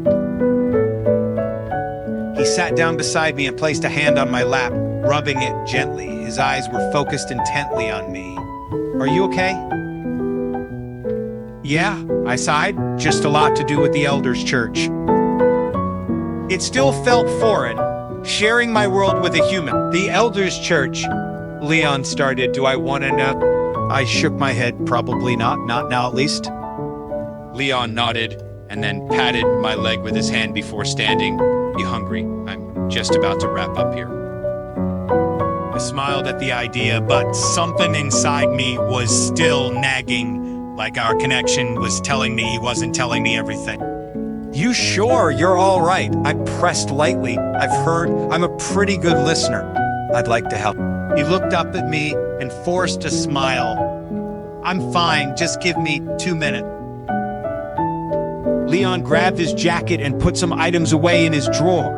He sat down beside me and placed a hand on my lap, rubbing it gently. His eyes were focused intently on me. "Are you okay?" "Yeah," I sighed. "Just a lot to do with the elders' church." It still felt foreign, sharing my world with a human. "The elders' church," Leon started. "Do I want to know?" I shook my head. "Probably not now at least." Leon nodded and then patted my leg with his hand before standing. "You hungry? I'm just about to wrap up here." I smiled at the idea, but something inside me was still nagging, like our connection was telling me he wasn't telling me everything. You sure you're all right? I pressed lightly. I've heard I'm a pretty good listener. I'd like to help. He looked up at me and forced a smile. I'm fine, just give me 2 minutes. Leon grabbed his jacket and put some items away in his drawer.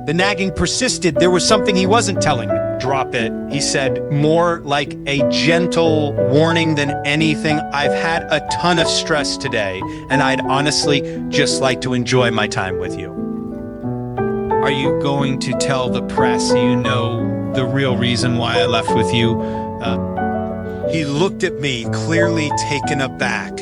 The nagging persisted. There was something he wasn't telling me. Drop it, he said, more like a gentle warning than anything. I've had a ton of stress today, and I'd honestly just like to enjoy my time with you. Are you going to tell the press you know the real reason why I left with you? He looked at me, clearly taken aback.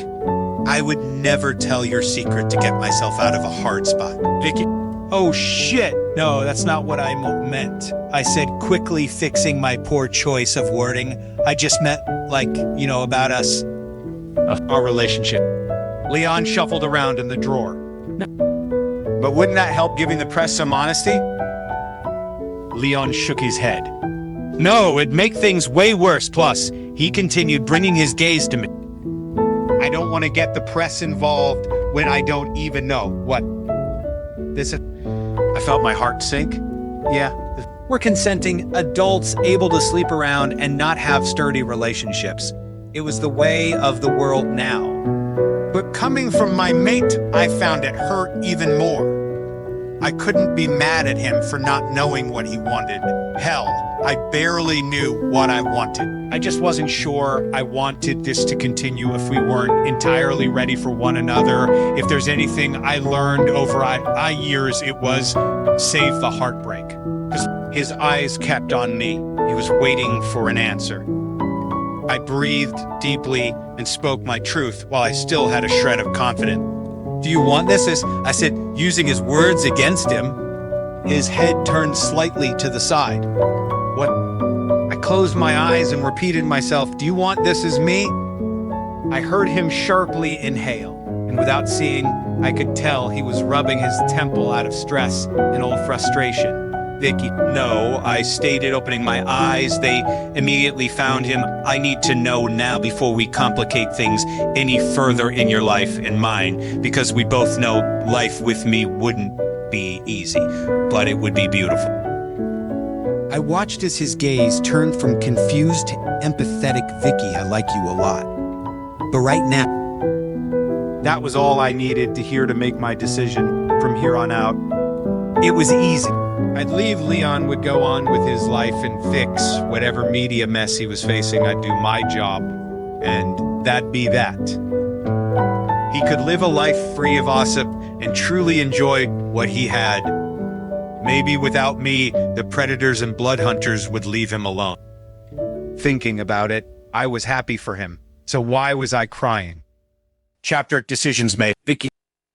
I would never tell your secret to get myself out of a hard spot. Vicky. Oh shit, no, that's not what I meant. I said, quickly fixing my poor choice of wording. I just meant, like, about us. Our relationship. Leon shuffled around in the drawer. But wouldn't that help giving the press some honesty? Leon shook his head. No, it'd make things way worse. Plus, he continued, bringing his gaze to me. I don't want to get the press involved when I don't even know what this is. I felt my heart sink. Yeah, we're consenting adults able to sleep around and not have sturdy relationships. It was the way of the world now. But coming from my mate, I found it hurt even more. I couldn't be mad at him for not knowing what he wanted. Hell, I barely knew what I wanted. I just wasn't sure I wanted this to continue if we weren't entirely ready for one another. If there's anything I learned over years, it was save the heartbreak. His eyes kept on me. He was waiting for an answer. I breathed deeply and spoke my truth while I still had a shred of confidence. Do you want this? I said, using his words against him. His head turned slightly to the side. What? I closed my eyes and repeated myself, do you want this as me? I heard him sharply inhale, and without seeing, I could tell he was rubbing his temple out of stress and old frustration. Vicky, no, I stated, opening my eyes. They immediately found him. I need to know now before we complicate things any further in your life and mine, because we both know life with me wouldn't be easy, but it would be beautiful. I watched as his gaze turned from confused to empathetic. Vicky, I like you a lot. But right now, that was all I needed to hear to make my decision from here on out. It was easy. I'd leave Leon would go on with his life and fix whatever media mess he was facing. I'd do my job, and that'd be that. He could live a life free of gossip and truly enjoy what he had. Maybe without me, the predators and blood hunters would leave him alone. Thinking about it, I was happy for him. So why was I crying? Chapter Decisions Made. Vicky.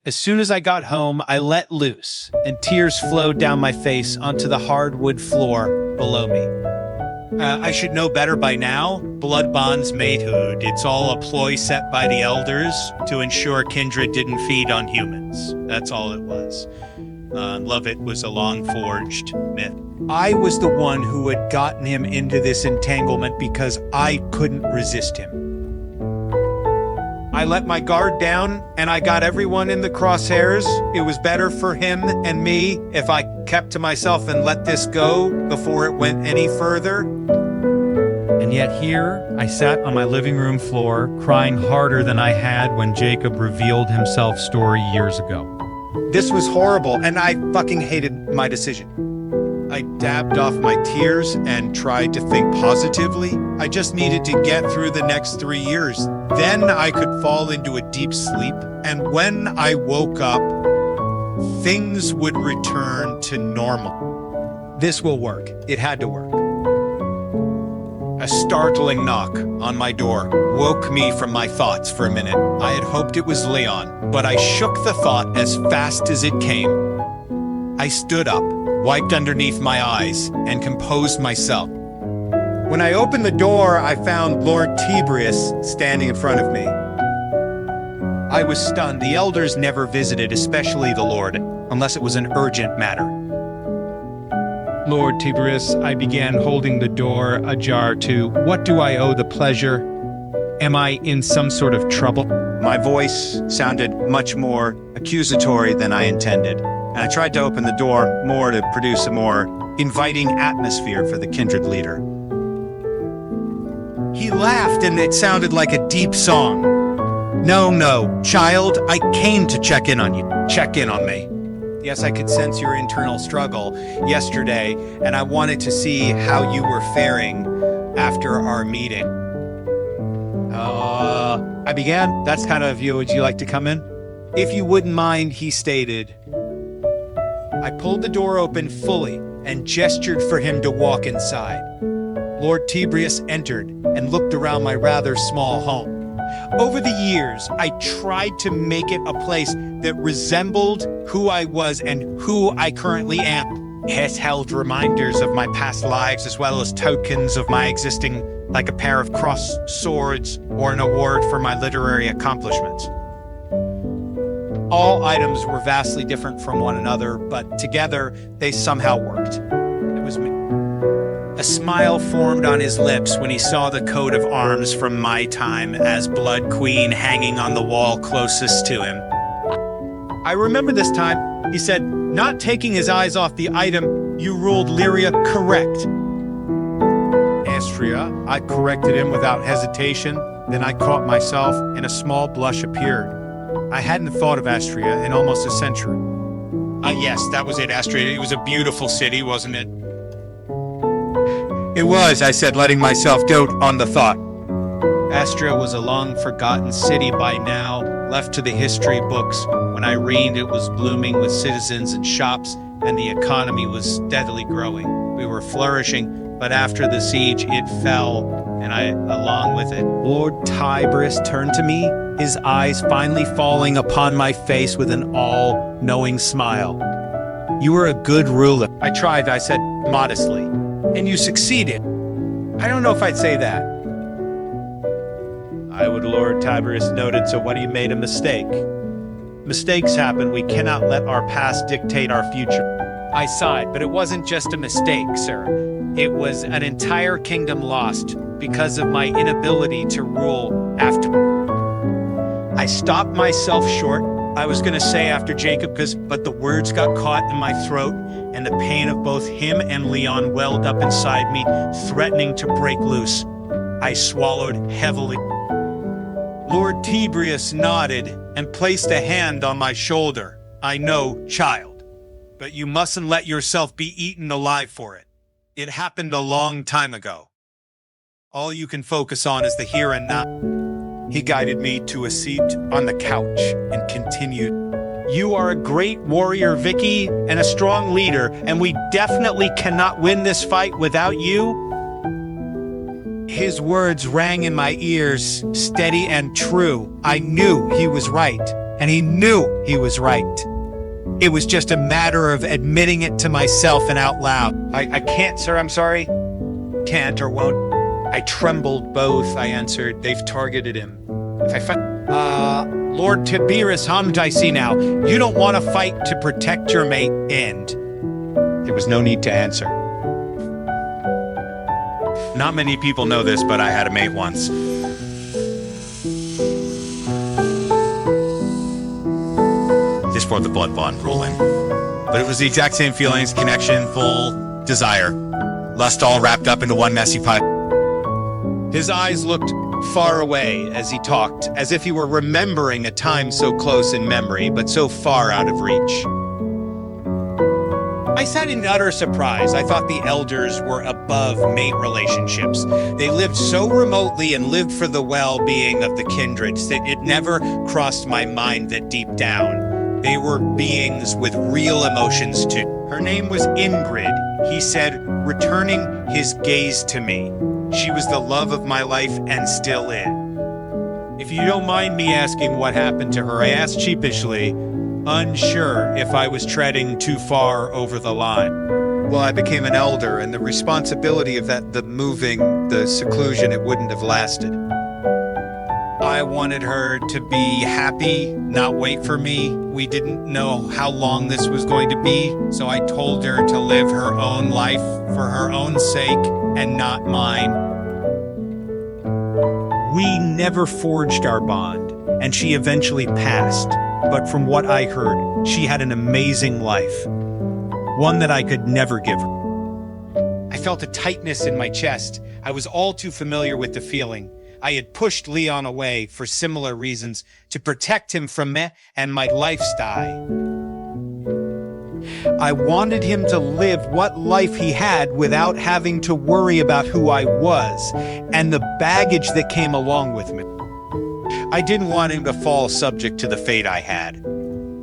As soon as I got home, I let loose, and tears flowed down my face onto the hardwood floor below me. I should know better by now. Blood bonds matehood. It's all a ploy set by the elders to ensure kindred didn't feed on humans. That's all it was. Love it was a long-forged myth. I was the one who had gotten him into this entanglement because I couldn't resist him. I let my guard down, and I got everyone in the crosshairs. It was better for him and me if I kept to myself and let this go before it went any further. And yet here, I sat on my living room floor, crying harder than I had when Jacob revealed himself story years ago. This was horrible, and I fucking hated my decision. I dabbed off my tears and tried to think positively. I just needed to get through the next 3 years. Then I could fall into a deep sleep, and when I woke up, things would return to normal. This will work. It had to work. A startling knock on my door woke me from my thoughts for a minute. I had hoped it was Leon, but I shook the thought as fast as it came. I stood up, wiped underneath my eyes, and composed myself. When I opened the door, I found Lord Tiberius standing in front of me. I was stunned. The elders never visited, especially the Lord, unless it was an urgent matter. Lord Tiberius, I began, holding the door ajar to, what do I owe the pleasure? Am I in some sort of trouble? My voice sounded much more accusatory than I intended, and I tried to open the door more to produce a more inviting atmosphere for the kindred leader. He laughed and it sounded like a deep song. No, child, I came to check in on you. Check in on me. Yes, I could sense your internal struggle yesterday, and I wanted to see how you were faring after our meeting. I began. That's kind of you. Would you like to come in? If you wouldn't mind, he stated. I pulled the door open fully and gestured for him to walk inside. Lord Tiberius entered and looked around my rather small home. Over the years, I tried to make it a place that resembled who I was and who I currently am. It held reminders of my past lives as well as tokens of my existing, like a pair of crossed swords or an award for my literary accomplishments. All items were vastly different from one another, but together they somehow worked. It was me. A smile formed on his lips when he saw the coat of arms from my time as Blood Queen hanging on the wall closest to him. I remember this time, he said, not taking his eyes off the item, you ruled Lyria correct. Astria, I corrected him without hesitation. Then I caught myself and a small blush appeared. I hadn't thought of Astria in almost a century. Yes, that was it, Astrid. It was a beautiful city, wasn't it? It was, I said, letting myself dote on the thought. Astria was a long-forgotten city by now, left to the history books. When I reigned, it was blooming with citizens and shops, and the economy was steadily growing. We were flourishing, but after the siege, it fell, and I along with it. Lord Tiberius turned to me, his eyes finally falling upon my face with an all-knowing smile. You were a good ruler. I tried, I said modestly. And you succeeded. I don't know if I'd say that. I would, Lord Tiberius noted, so what, he made a mistake. Mistakes happen. We cannot let our past dictate our future. I sighed, but it wasn't just a mistake, sir. It was an entire kingdom lost because of my inability to rule after. I stopped myself short. I was going to say after Jacob, but the words got caught in my throat, and the pain of both him and Leon welled up inside me, threatening to break loose. I swallowed heavily. Lord Tiberius nodded and placed a hand on my shoulder. I know, child, but you mustn't let yourself be eaten alive for it. It happened a long time ago. All you can focus on is the here and now. He guided me to a seat on the couch and continued. You are a great warrior, Vicky, and a strong leader, and we definitely cannot win this fight without you. His words rang in my ears, steady and true. I knew he was right, and he knew he was right. It was just a matter of admitting it to myself and out loud. I can't, sir, I'm sorry. Can't or won't. I trembled both, I answered. They've targeted him. If I Lord Tiberius hummed, I see now. You don't want to fight to protect your mate, and there was no need to answer. Not many people know this, but I had a mate once. This brought the blood bond ruling. But it was the exact same feelings, connection, full desire. Lust all wrapped up into one messy pile. His eyes looked far away as he talked, as if he were remembering a time so close in memory, but so far out of reach. I sat in utter surprise. I thought the elders were above mate relationships. They lived so remotely and lived for the well-being of the kindreds that it never crossed my mind that deep down, they were beings with real emotions too. Her name was Ingrid, he said, returning his gaze to me. She was the love of my life and still is. If you don't mind me asking what happened to her, I asked sheepishly, unsure if I was treading too far over the line. Well, I became an elder, and the responsibility of that, the moving, the seclusion, it wouldn't have lasted. I wanted her to be happy, not wait for me. We didn't know how long this was going to be, so I told her to live her own life for her own sake and not mine. We never forged our bond, and she eventually passed. But from what I heard, she had an amazing life. One that I could never give her. I felt a tightness in my chest. I was all too familiar with the feeling. I had pushed Leon away for similar reasons, to protect him from me and my lifestyle. I wanted him to live what life he had without having to worry about who I was and the baggage that came along with me. I didn't want him to fall subject to the fate I had.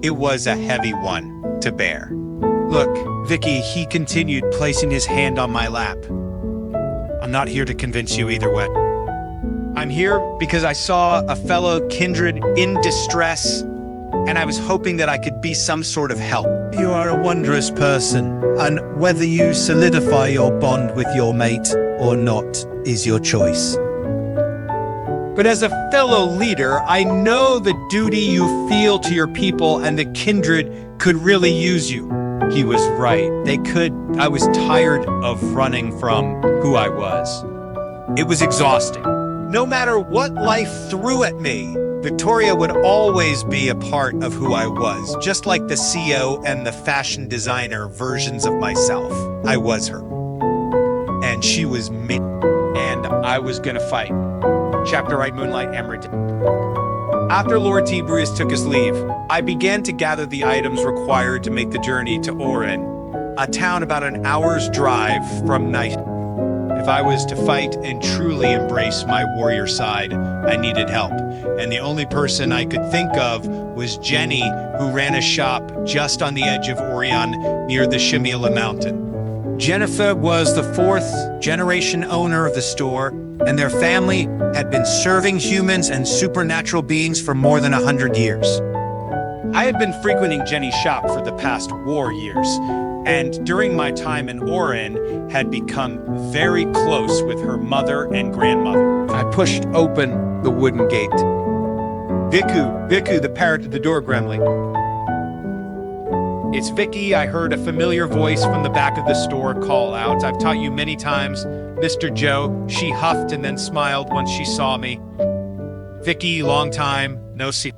It was a heavy one to bear. Look, Vicky, he continued, placing his hand on my lap. I'm not here to convince you either way. I'm here because I saw a fellow kindred in distress, and I was hoping that I could be some sort of help. You are a wondrous person, and whether you solidify your bond with your mate or not is your choice. But as a fellow leader, I know the duty you feel to your people and the kindred could really use you. He was right. They could. I was tired of running from who I was. It was exhausting. No matter what life threw at me, Victoria would always be a part of who I was, just like the CEO and the fashion designer versions of myself. I was her. And she was me. And I was gonna fight. Chapter right, Moonlight Emerald. After Lord T. Bruce took his leave, I began to gather the items required to make the journey to Oren, a town about an hour's drive from Night. If I was to fight and truly embrace my warrior side, I needed help. And the only person I could think of was Jenny, who ran a shop just on the edge of Orion near the Shimila Mountain. Jennifer was the fourth-generation owner of the store, and their family had been serving humans and supernatural beings for more than 100 years. I had been frequenting Jenny's shop for the past war years, and during my time in Oren, had become very close with her mother and grandmother. I pushed open the wooden gate. Viku, the parrot at the door gremlin. It's Vicky. I heard a familiar voice from the back of the store call out. I've taught you many times, Mr. Joe. She huffed and then smiled once she saw me. Vicky, long time, no see.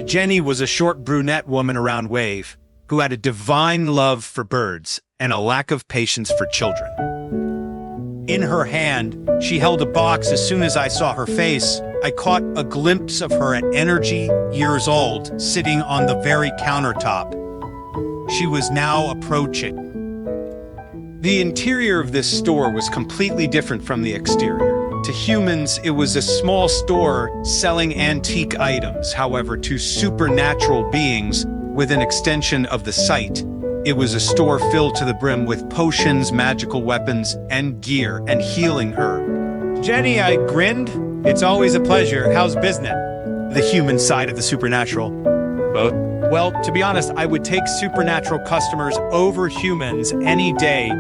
Jenny was a short brunette woman around Wave, who had a divine love for birds and a lack of patience for children. In her hand, she held a box. As soon as I saw her face, I caught a glimpse of her at energy, years old, sitting on the very countertop. She was now approaching. The interior of this store was completely different from the exterior. To humans, it was a small store selling antique items. However, to supernatural beings, with an extension of the site, it was a store filled to the brim with potions, magical weapons, and gear, and healing herb. Jenny, I grinned. It's always a pleasure. How's business? The human side of the supernatural. Both. Well, to be honest, I would take supernatural customers over humans any day,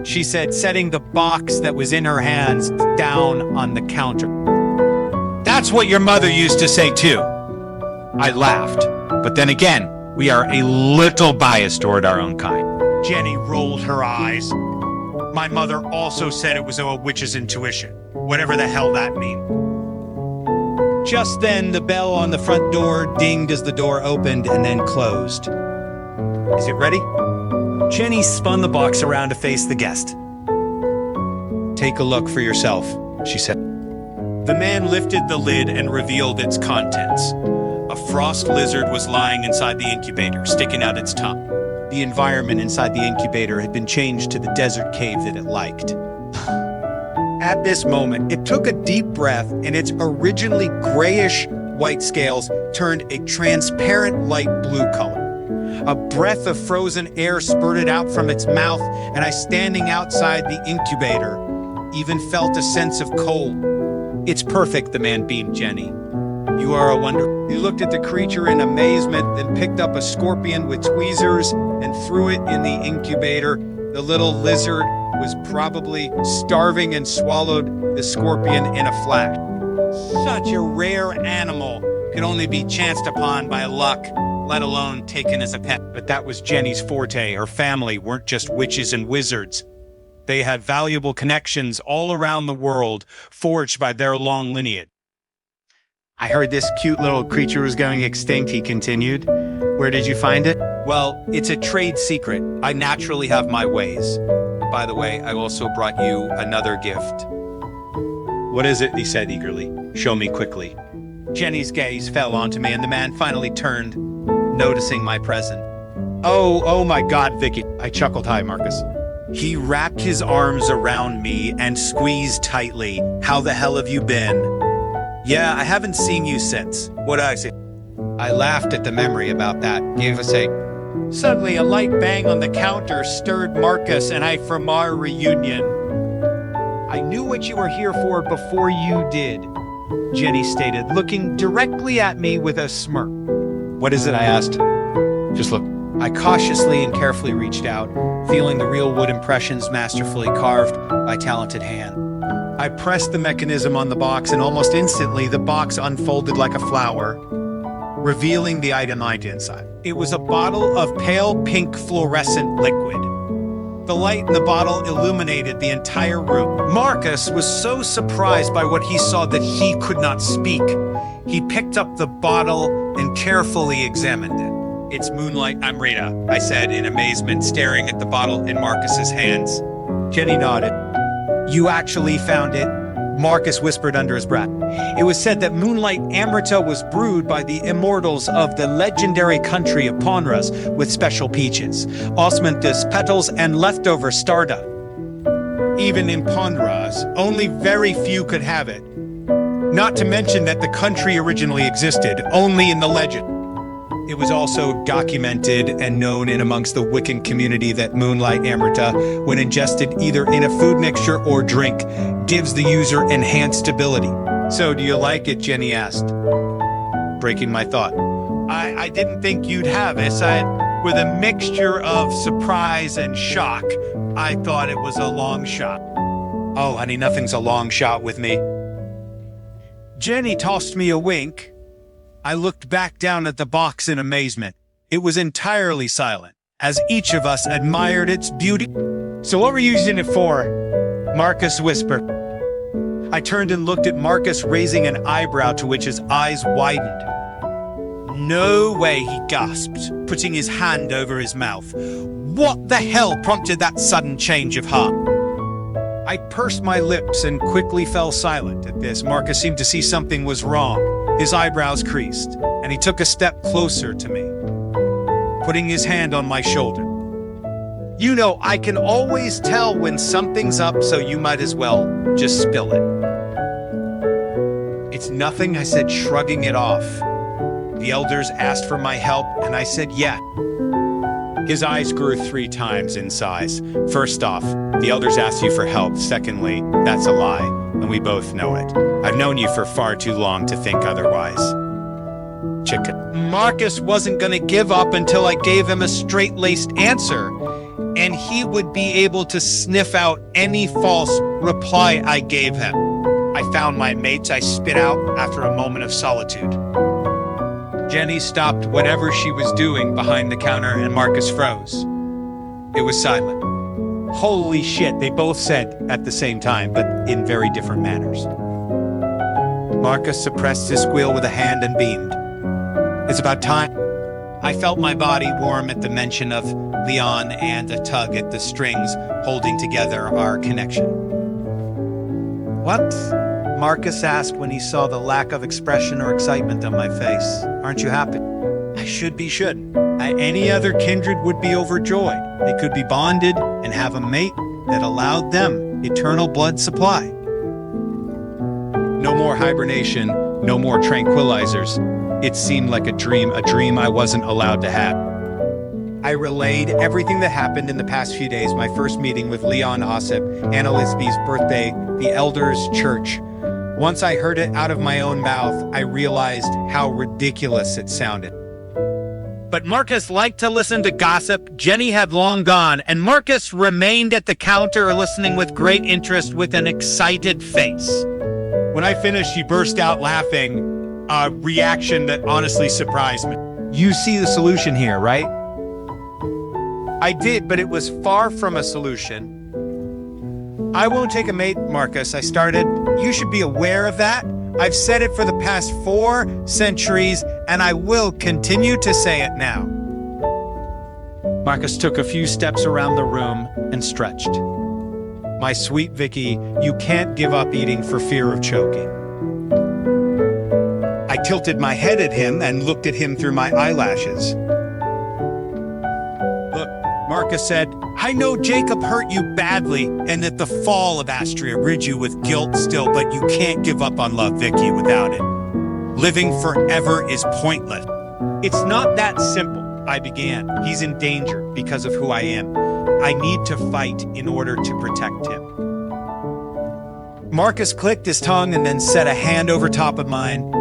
she said, setting the box that was in her hands down on the counter. That's what your mother used to say too. I laughed, but then again, we are a little biased toward our own kind. Jenny rolled her eyes. My mother also said it was a witch's intuition, whatever the hell that means. Just then, the bell on the front door dinged as the door opened and then closed. Is it ready? Jenny spun the box around to face the guest. Take a look for yourself, she said. The man lifted the lid and revealed its contents. A frost lizard was lying inside the incubator, sticking out its tongue. The environment inside the incubator had been changed to the desert cave that it liked. At this moment, it took a deep breath, and its originally grayish white scales turned a transparent light blue color. A breath of frozen air spurted out from its mouth, and I, standing outside the incubator, even felt a sense of cold. It's perfect, the man beamed Jenny. You are a wonder. He looked at the creature in amazement, then picked up a scorpion with tweezers and threw it in the incubator. The little lizard was probably starving and swallowed the scorpion in a flash. Such a rare animal could only be chanced upon by luck, let alone taken as a pet. But that was Jenny's forte. Her family weren't just witches and wizards. They had valuable connections all around the world, forged by their long lineage. I heard this cute little creature was going extinct, he continued. Where did you find it? Well, it's a trade secret. I naturally have my ways. By the way, I also brought you another gift. What is it? He said eagerly. Show me quickly. Jenny's gaze fell onto me, and the man finally turned, noticing my present. Oh my God, Vicky. I chuckled. Hi, Marcus. He wrapped his arms around me and squeezed tightly. How the hell have you been? Yeah, I haven't seen you since. What'd I say? I laughed at the memory about that. Gave us a... Suddenly, a light bang on the counter stirred Marcus and I from our reunion. I knew what you were here for before you did, Jenny stated, looking directly at me with a smirk. What is it? I asked. Just look. I cautiously and carefully reached out, feeling the real wood impressions masterfully carved by talented hand. I pressed the mechanism on the box, and almost instantly the box unfolded like a flower, revealing the item inside. It was a bottle of pale pink fluorescent liquid. The light in the bottle illuminated the entire room. Marcus was so surprised by what he saw that he could not speak. He picked up the bottle and carefully examined it. It's moonlight, Amrita, I said in amazement, staring at the bottle in Marcus's hands. Jenny nodded. You actually found it? Marcus whispered under his breath. It was said that moonlight Amrita was brewed by the immortals of the legendary country of Ponras with special peaches, osmanthus petals, and leftover starda. Even in Ponras, only very few could have it. Not to mention that the country originally existed only in the legend. It was also documented and known in amongst the Wiccan community that moonlight Amrita, when ingested either in a food mixture or drink, gives the user enhanced ability. So do you like it? Jenny asked, breaking my thought. I didn't think you'd have it. With a mixture of surprise and shock, I thought it was a long shot. Oh, honey, nothing's a long shot with me. Jenny tossed me a wink. I looked back down at the box in amazement. It was entirely silent, as each of us admired its beauty. So what were you using it for? Marcus whispered. I turned and looked at Marcus, raising an eyebrow to which his eyes widened. No way, he gasped, putting his hand over his mouth. What the hell prompted that sudden change of heart? I pursed my lips and quickly fell silent. At this, Marcus seemed to see something was wrong. His eyebrows creased, and he took a step closer to me, putting his hand on my shoulder. You know, I can always tell when something's up, so you might as well just spill it. It's nothing, I said, shrugging it off. The elders asked for my help, and I said yeah. His eyes grew 3 times in size. First off, the elders asked you for help. Secondly, that's a lie, and we both know it. I've known you for far too long to think otherwise. Chicken. Marcus wasn't going to give up until I gave him a straight-laced answer, and he would be able to sniff out any false reply I gave him. I found my mates, I spit out after a moment of solitude. Jenny stopped whatever she was doing behind the counter, and Marcus froze. It was silent. Holy shit, they both said at the same time, but in very different manners. Marcus suppressed his squeal with a hand and beamed. It's about time. I felt my body warm at the mention of Leon and a tug at the strings holding together our connection. What? Marcus asked when he saw the lack of expression or excitement on my face. Aren't you happy? I should be. Any other kindred would be overjoyed. They could be bonded and have a mate that allowed them eternal blood supply. No more hibernation, no more tranquilizers. It seemed like a dream I wasn't allowed to have. I relayed everything that happened in the past few days, my first meeting with Leon Ossip, Anna Lisby's birthday, the elders' church. Once I heard it out of my own mouth, I realized how ridiculous it sounded. But Marcus liked to listen to gossip. Jenny had long gone, and Marcus remained at the counter listening with great interest with an excited face. When I finished, she burst out laughing, a reaction that honestly surprised me. You see the solution here, right? I did, but it was far from a solution. I won't take a mate, Marcus, I started. You should be aware of that. I've said it for the past 4 centuries, and I will continue to say it now. Marcus took a few steps around the room and stretched. My sweet Vicky, you can't give up eating for fear of choking. I tilted my head at him and looked at him through my eyelashes. Look, Marcus said, I know Jacob hurt you badly and that the fall of Astria rid you with guilt still, but you can't give up on love, Vicky, without it. Living forever is pointless. It's not that simple, I began. He's in danger because of who I am. I need to fight in order to protect him. Marcus clicked his tongue and then set a hand over top of mine.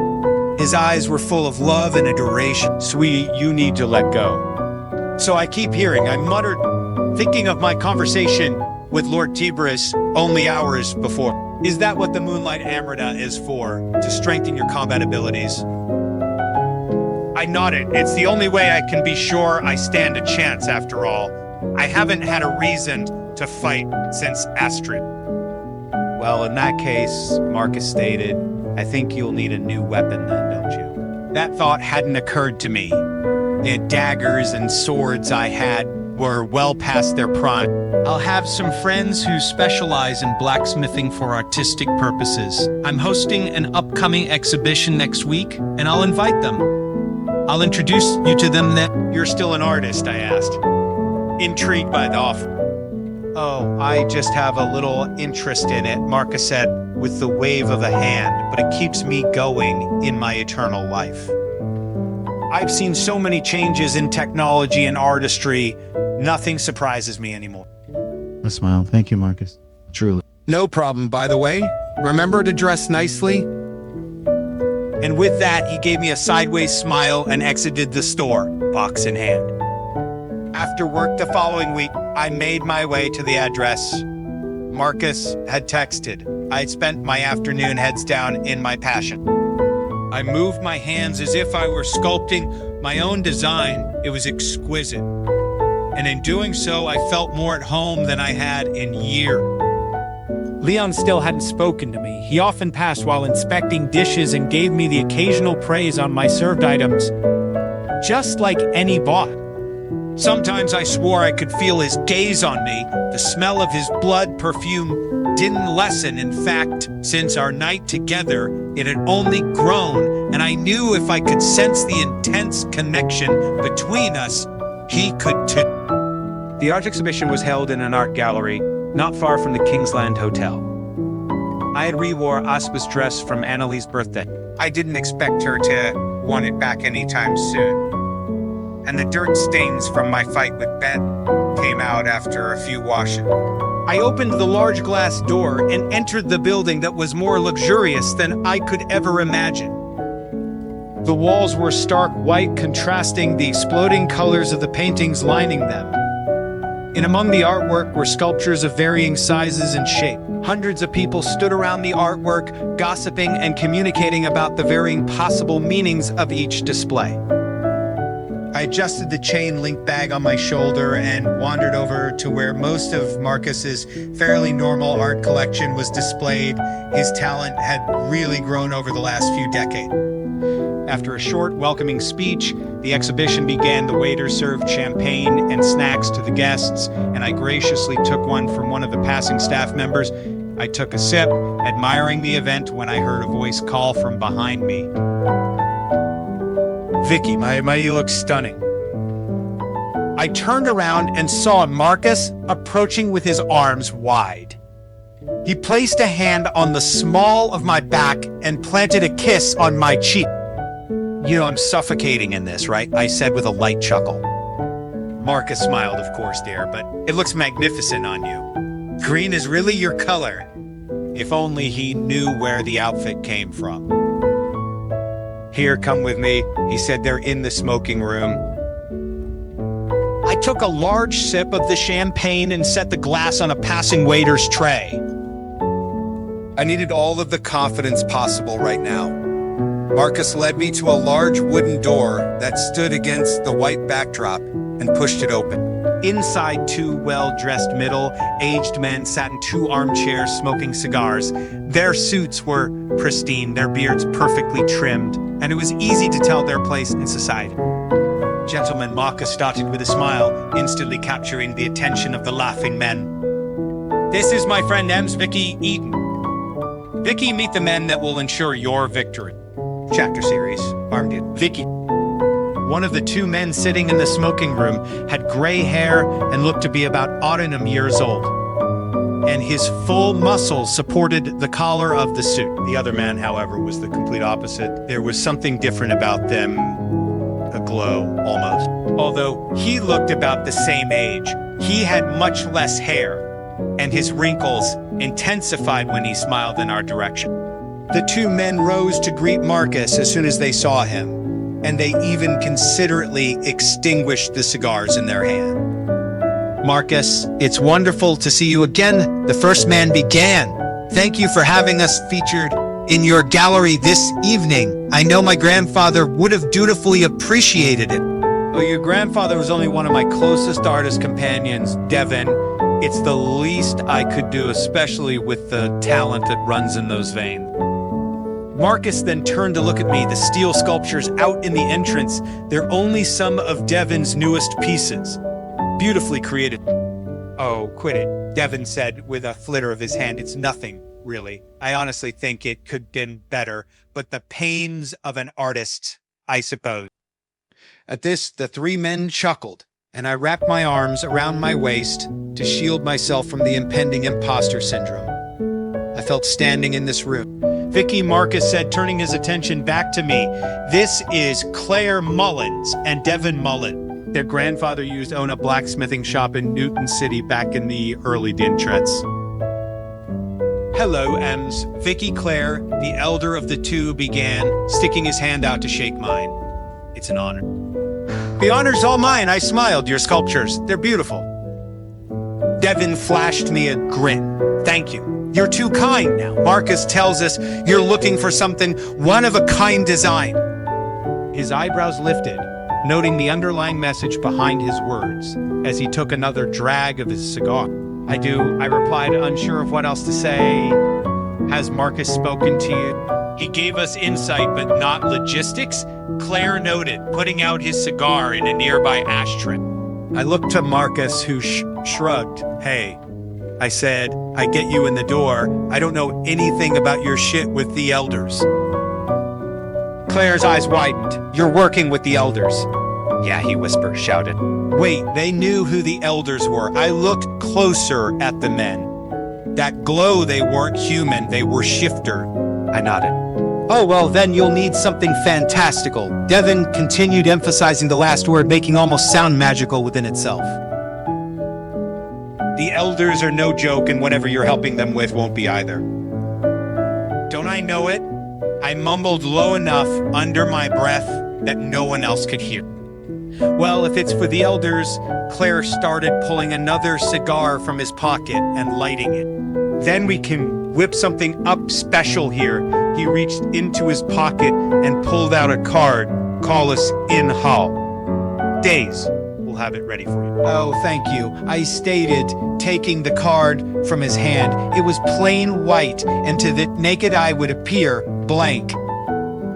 His eyes were full of love and adoration. Sweetie, you need to let go. So I keep hearing, I muttered, thinking of my conversation with Lord Tiberius only hours before. Is that what the Moonlight Amrita is for? To strengthen your combat abilities? I nodded. It's the only way I can be sure I stand a chance after all. I haven't had a reason to fight since Astrid. Well, in that case, Marcus stated, I think you'll need a new weapon then, don't you? That thought hadn't occurred to me. The daggers and swords I had were well past their prime. I'll have some friends who specialize in blacksmithing for artistic purposes. I'm hosting an upcoming exhibition next week, and I'll invite them. I'll introduce you to them then. You're still an artist, I asked, intrigued by the offer. Oh, I just have a little interest in it, Marcus said with the wave of a hand, but it keeps me going in my eternal life. I've seen so many changes in technology and artistry, nothing surprises me anymore. I smile. Thank you, Marcus. Truly. No problem, by the way. Remember to dress nicely? And with that, he gave me a sideways smile and exited the store, box in hand. After work the following week, I made my way to the address. Marcus had texted. I had spent my afternoon heads down in my passion. I moved my hands as if I were sculpting my own design. It was exquisite. And in doing so, I felt more at home than I had in years. Leon still hadn't spoken to me. He often passed while inspecting dishes and gave me the occasional praise on my served items, just like any boss. Sometimes I swore I could feel his gaze on me. The smell of his blood perfume didn't lessen. In fact, since our night together, it had only grown, and I knew if I could sense the intense connection between us, he could too. The art exhibition was held in an art gallery not far from the Kingsland Hotel. I had re-wore Aspa's dress from Annalie's birthday. I didn't expect her to want it back anytime soon. And the dirt stains from my fight with Ben came out after a few washes. I opened the large glass door and entered the building that was more luxurious than I could ever imagine. The walls were stark white, contrasting the exploding colors of the paintings lining them. And among the artwork were sculptures of varying sizes and shape. Hundreds of people stood around the artwork, gossiping and communicating about the varying possible meanings of each display. I adjusted the chain link bag on my shoulder and wandered over to where most of Marcus's fairly normal art collection was displayed. His talent had really grown over the last few decades. After a short, welcoming speech, the exhibition began. The waiter served champagne and snacks to the guests, and I graciously took one from one of the passing staff members. I took a sip, admiring the event, when I heard a voice call from behind me. Vicky, you look stunning. I turned around and saw Marcus approaching with his arms wide. He placed a hand on the small of my back and planted a kiss on my cheek. You know, I'm suffocating in this, right? I said with a light chuckle. Marcus smiled, of course, dear, but it looks magnificent on you. Green is really your color. If only he knew where the outfit came from. Here, come with me. He said they're in the smoking room. I took a large sip of the champagne and set the glass on a passing waiter's tray. I needed all of the confidence possible right now. Marcus led me to a large wooden door that stood against the white backdrop and pushed it open. Inside, two well-dressed middle-aged men sat in two armchairs smoking cigars. Their suits were pristine, their beards perfectly trimmed, and it was easy to tell their place in society. Gentlemen, Marcus started with a smile, instantly capturing the attention of the laughing men. This is my friend M's Vicky Eden. Vicky, meet the men that will ensure your victory. Chapter series, Armed Vicky. One of the two men sitting in the smoking room had gray hair and looked to be about autumn years old, and his full muscles supported the collar of the suit. The other man, however, was the complete opposite. There was something different about them, a glow, almost. Although he looked about the same age, he had much less hair, and his wrinkles intensified when he smiled in our direction. The two men rose to greet Marcus as soon as they saw him, and they even considerately extinguished the cigars in their hand. Marcus, it's wonderful to see you again. The first man began. Thank you for having us featured in your gallery this evening. I know my grandfather would have dutifully appreciated it. Oh, your grandfather was only one of my closest artist companions, Devin. It's the least I could do, especially with the talent that runs in those veins. Marcus then turned to look at me, the steel sculptures out in the entrance. They're only some of Devin's newest pieces. Beautifully created. Oh, quit it, Devin said with a flitter of his hand. It's nothing, really. I honestly think it could have been better, but the pains of an artist, I suppose. At this, the three men chuckled, and I wrapped my arms around my waist to shield myself from the impending imposter syndrome. I felt standing in this room. Vicky, Marcus said, turning his attention back to me. This is Claire Mullins and Devin Mullen. Their grandfather used to own a blacksmithing shop in Newton City back in the early Dintrets. Hello, Ems. Vicky Claire, the elder of the two, began, sticking his hand out to shake mine. It's an honor. The honor's all mine, I smiled. Your sculptures, they're beautiful. Devin flashed me a grin. Thank you. You're too kind now. Marcus tells us you're looking for something one-of-a-kind design. His eyebrows lifted, noting the underlying message behind his words, as he took another drag of his cigar. I do, I replied, unsure of what else to say. Has Marcus spoken to you? He gave us insight, but not logistics, Claire noted, putting out his cigar in a nearby ashtray. I looked to Marcus, who shrugged. Hey, I said, I get you in the door. I don't know anything about your shit with the elders. Claire's eyes widened. You're working with the elders. Yeah, he whispered, shouted. Wait, they knew who the elders were. I looked closer at the men. That glow, they weren't human, they were shifter. I nodded. Oh, well, then you'll need something fantastical. Devin continued emphasizing the last word, making almost sound magical within itself. The elders are no joke, and whatever you're helping them with won't be either. Don't I know it? I mumbled low enough under my breath that no one else could hear. Well, if it's for the elders, Claire started pulling another cigar from his pocket and lighting it. Then we can whip something up special here. He reached into his pocket and pulled out a card. Call us in Hall. Days. We'll have it ready for you. Oh, thank you. I stated, taking the card from his hand. It was plain white, and to the naked eye would appear blank.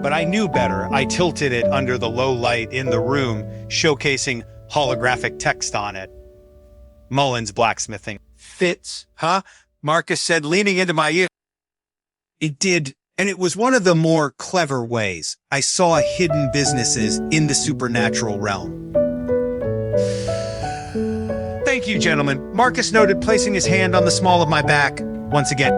But I knew better. I tilted it under the low light in the room, showcasing holographic text on it. Mullins Blacksmithing. Fits, huh? Marcus said, leaning into my ear. It did, and it was one of the more clever ways. I saw hidden businesses in the supernatural realm. Thank you, gentlemen. Marcus noted, placing his hand on the small of my back once again.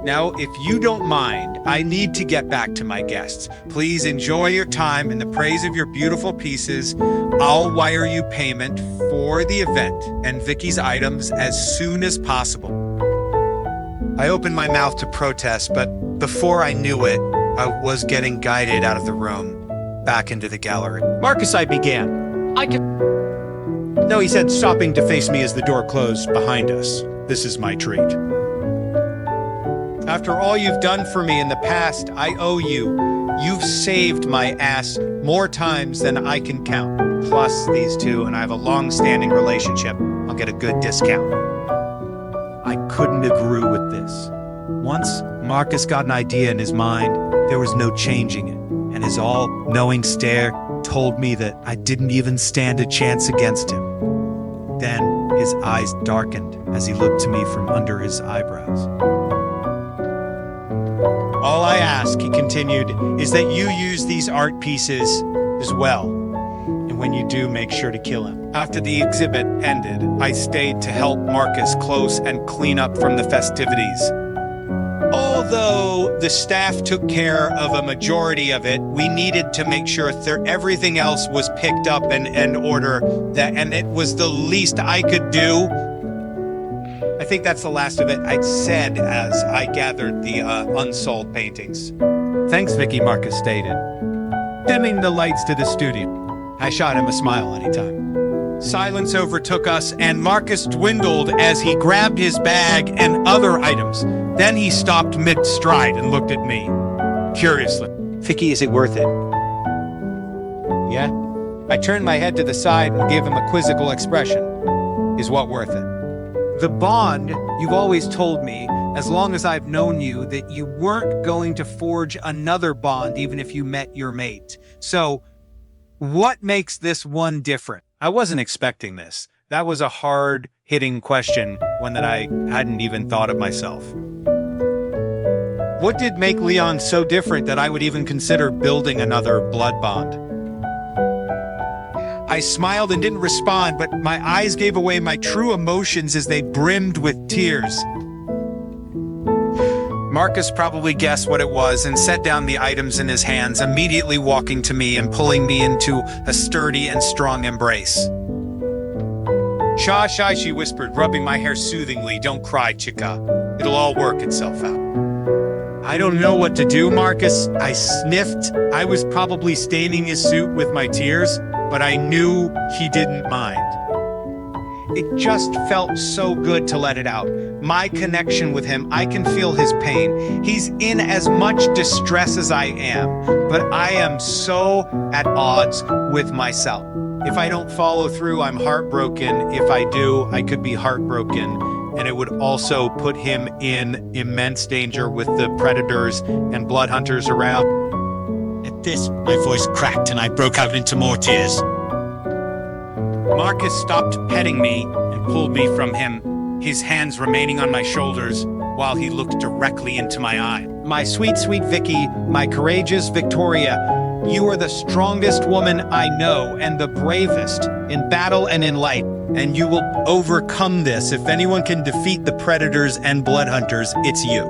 Now, if you don't mind, I need to get back to my guests. Please enjoy your time in the praise of your beautiful pieces. I'll wire you payment for the event and Vicky's items as soon as possible. I opened my mouth to protest, but before I knew it, I was getting guided out of the room, back into the gallery. Marcus, I began. No, he said, stopping to face me as the door closed behind us. This is my treat. After all you've done for me in the past, I owe you. You've saved my ass more times than I can count. plus these two, and I have a long-standing relationship. I'll get a good discount. I couldn't agree with this. Once Marcus got an idea in his mind, there was no changing it, and his all-knowing stare told me that I didn't even stand a chance against him. Then his eyes darkened as he looked to me from under his eyebrows. All I ask, he continued, is that you use these art pieces as well. And when you do, make sure to kill him. After the exhibit ended, I stayed to help Marcus close and clean up from the festivities. Although the staff took care of a majority of it, we needed to make sure everything else was picked up and order that, and it was the least I could do. I think that's the last of it I said as I gathered the unsold paintings. Thanks, Vicky, Marcus stated, dimming the lights to the studio. I shot him a smile anytime. Silence overtook us, and Marcus dwindled as he grabbed his bag and other items. Then he stopped mid-stride and looked at me, curiously. Vicky, is it worth it? Yeah? I turned my head to the side and gave him a quizzical expression. Is what worth it? The bond, you've always told me, as long as I've known you, that you weren't going to forge another bond even if you met your mate. So, what makes this one different? I wasn't expecting this. That was a hard-hitting question, one that I hadn't even thought of myself. What did make Leon so different that I would even consider building another blood bond? I smiled and didn't respond, but my eyes gave away my true emotions as they brimmed with tears. Marcus probably guessed what it was and set down the items in his hands, immediately walking to me and pulling me into a sturdy and strong embrace. Shy, she whispered, rubbing my hair soothingly. Don't cry, chica. It'll all work itself out. I don't know what to do, Marcus. I sniffed. I was probably staining his suit with my tears, but I knew he didn't mind. It just felt so good to let it out. My connection with him, I can feel his pain. He's in as much distress as I am, but I am so at odds with myself. If I don't follow through, I'm heartbroken. If I do, I could be heartbroken. And it would also put him in immense danger with the predators and blood hunters around. At this, my voice cracked and I broke out into more tears. Marcus stopped petting me and pulled me from him, his hands remaining on my shoulders while he looked directly into my eye. My sweet, sweet Vicky, my courageous Victoria, you are the strongest woman I know and the bravest in battle and in light, and you will overcome this. If anyone can defeat the predators and blood hunters, it's you.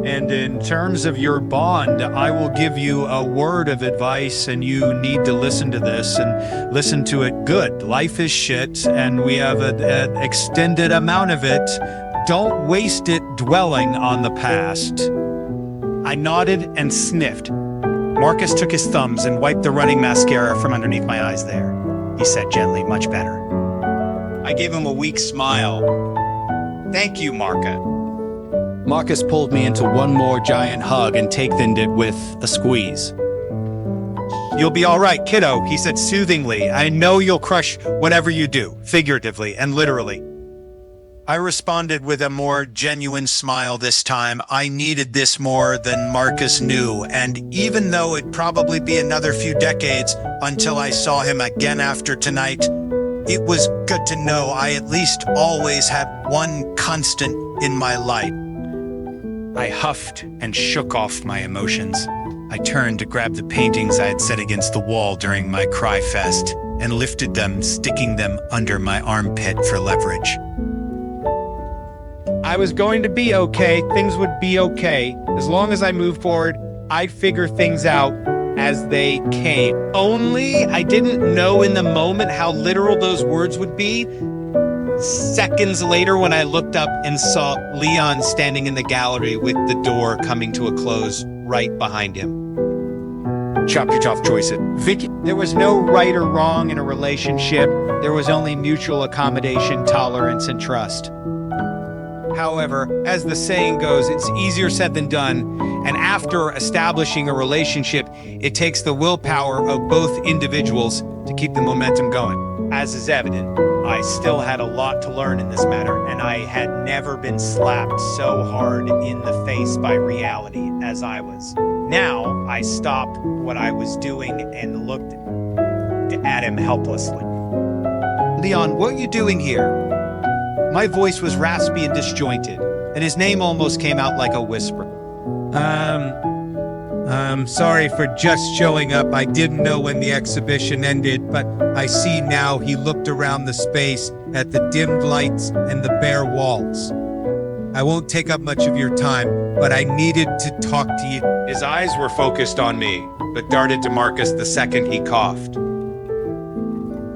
And in terms of your bond, I will give you a word of advice, and you need to listen to this and listen to it good. Life is shit, and we have an extended amount of it. Don't waste it dwelling on the past. I nodded and sniffed. Marcus took his thumbs and wiped the running mascara from underneath my eyes there. He said gently, much better. I gave him a weak smile. Thank you, Marca. Marcus pulled me into one more giant hug and takened it with a squeeze. You'll be all right, kiddo, he said soothingly. I know you'll crush whatever you do, figuratively and literally. I responded with a more genuine smile this time. I needed this more than Marcus knew, and even though it'd probably be another few decades until I saw him again after tonight, it was good to know I at least always had one constant in my life. I huffed and shook off my emotions. I turned to grab the paintings I had set against the wall during my cry fest and lifted them, sticking them under my armpit for leverage. I was going to be okay. Things would be okay. As long as I moved forward, I'd figure things out as they came. Only I didn't know in the moment how literal those words would be. Seconds later, when I looked up and saw Leon standing in the gallery with the door coming to a close right behind him. Chop your tough choices. Vicky, there was no right or wrong in a relationship. There was only mutual accommodation, tolerance, and trust. However, as the saying goes, it's easier said than done, and after establishing a relationship, it takes the willpower of both individuals to keep the momentum going. As is evident, I still had a lot to learn in this matter, and I had never been slapped so hard in the face by reality as I was. Now, I stopped what I was doing and looked at him helplessly. Leon, what are you doing here? My voice was raspy and disjointed, and his name almost came out like a whisper. I'm sorry for just showing up. I didn't know when the exhibition ended, but I see now he looked around the space at the dimmed lights and the bare walls. I won't take up much of your time, but I needed to talk to you. His eyes were focused on me, but darted to Marcus the second he coughed.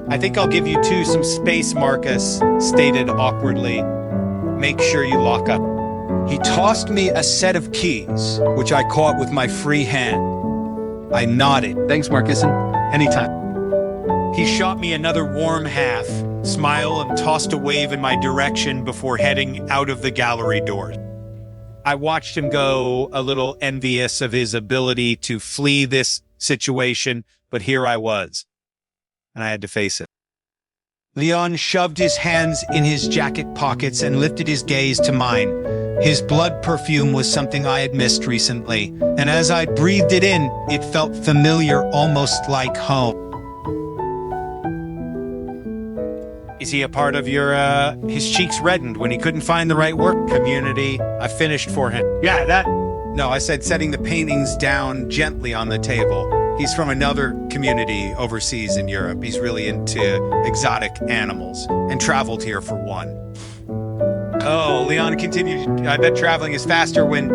I think I'll give you two some space, Marcus, stated awkwardly. Make sure you lock up. He tossed me a set of keys, which I caught with my free hand. I nodded. Thanks, Marcus. Anytime. He shot me another warm half, smile, and tossed a wave in my direction before heading out of the gallery door. I watched him go, a little envious of his ability to flee this situation, but here I was, and I had to face it. Leon shoved his hands in his jacket pockets and lifted his gaze to mine. His blood perfume was something I had missed recently, and as I breathed it in, it felt familiar, almost like home. Is he a part of your, his cheeks reddened when he couldn't find the right work community? I finished for him. Yeah, No, I said setting the paintings down gently on the table. He's from another community overseas in Europe. He's really into exotic animals and traveled here for one. Oh, Leon continued. I bet traveling is faster when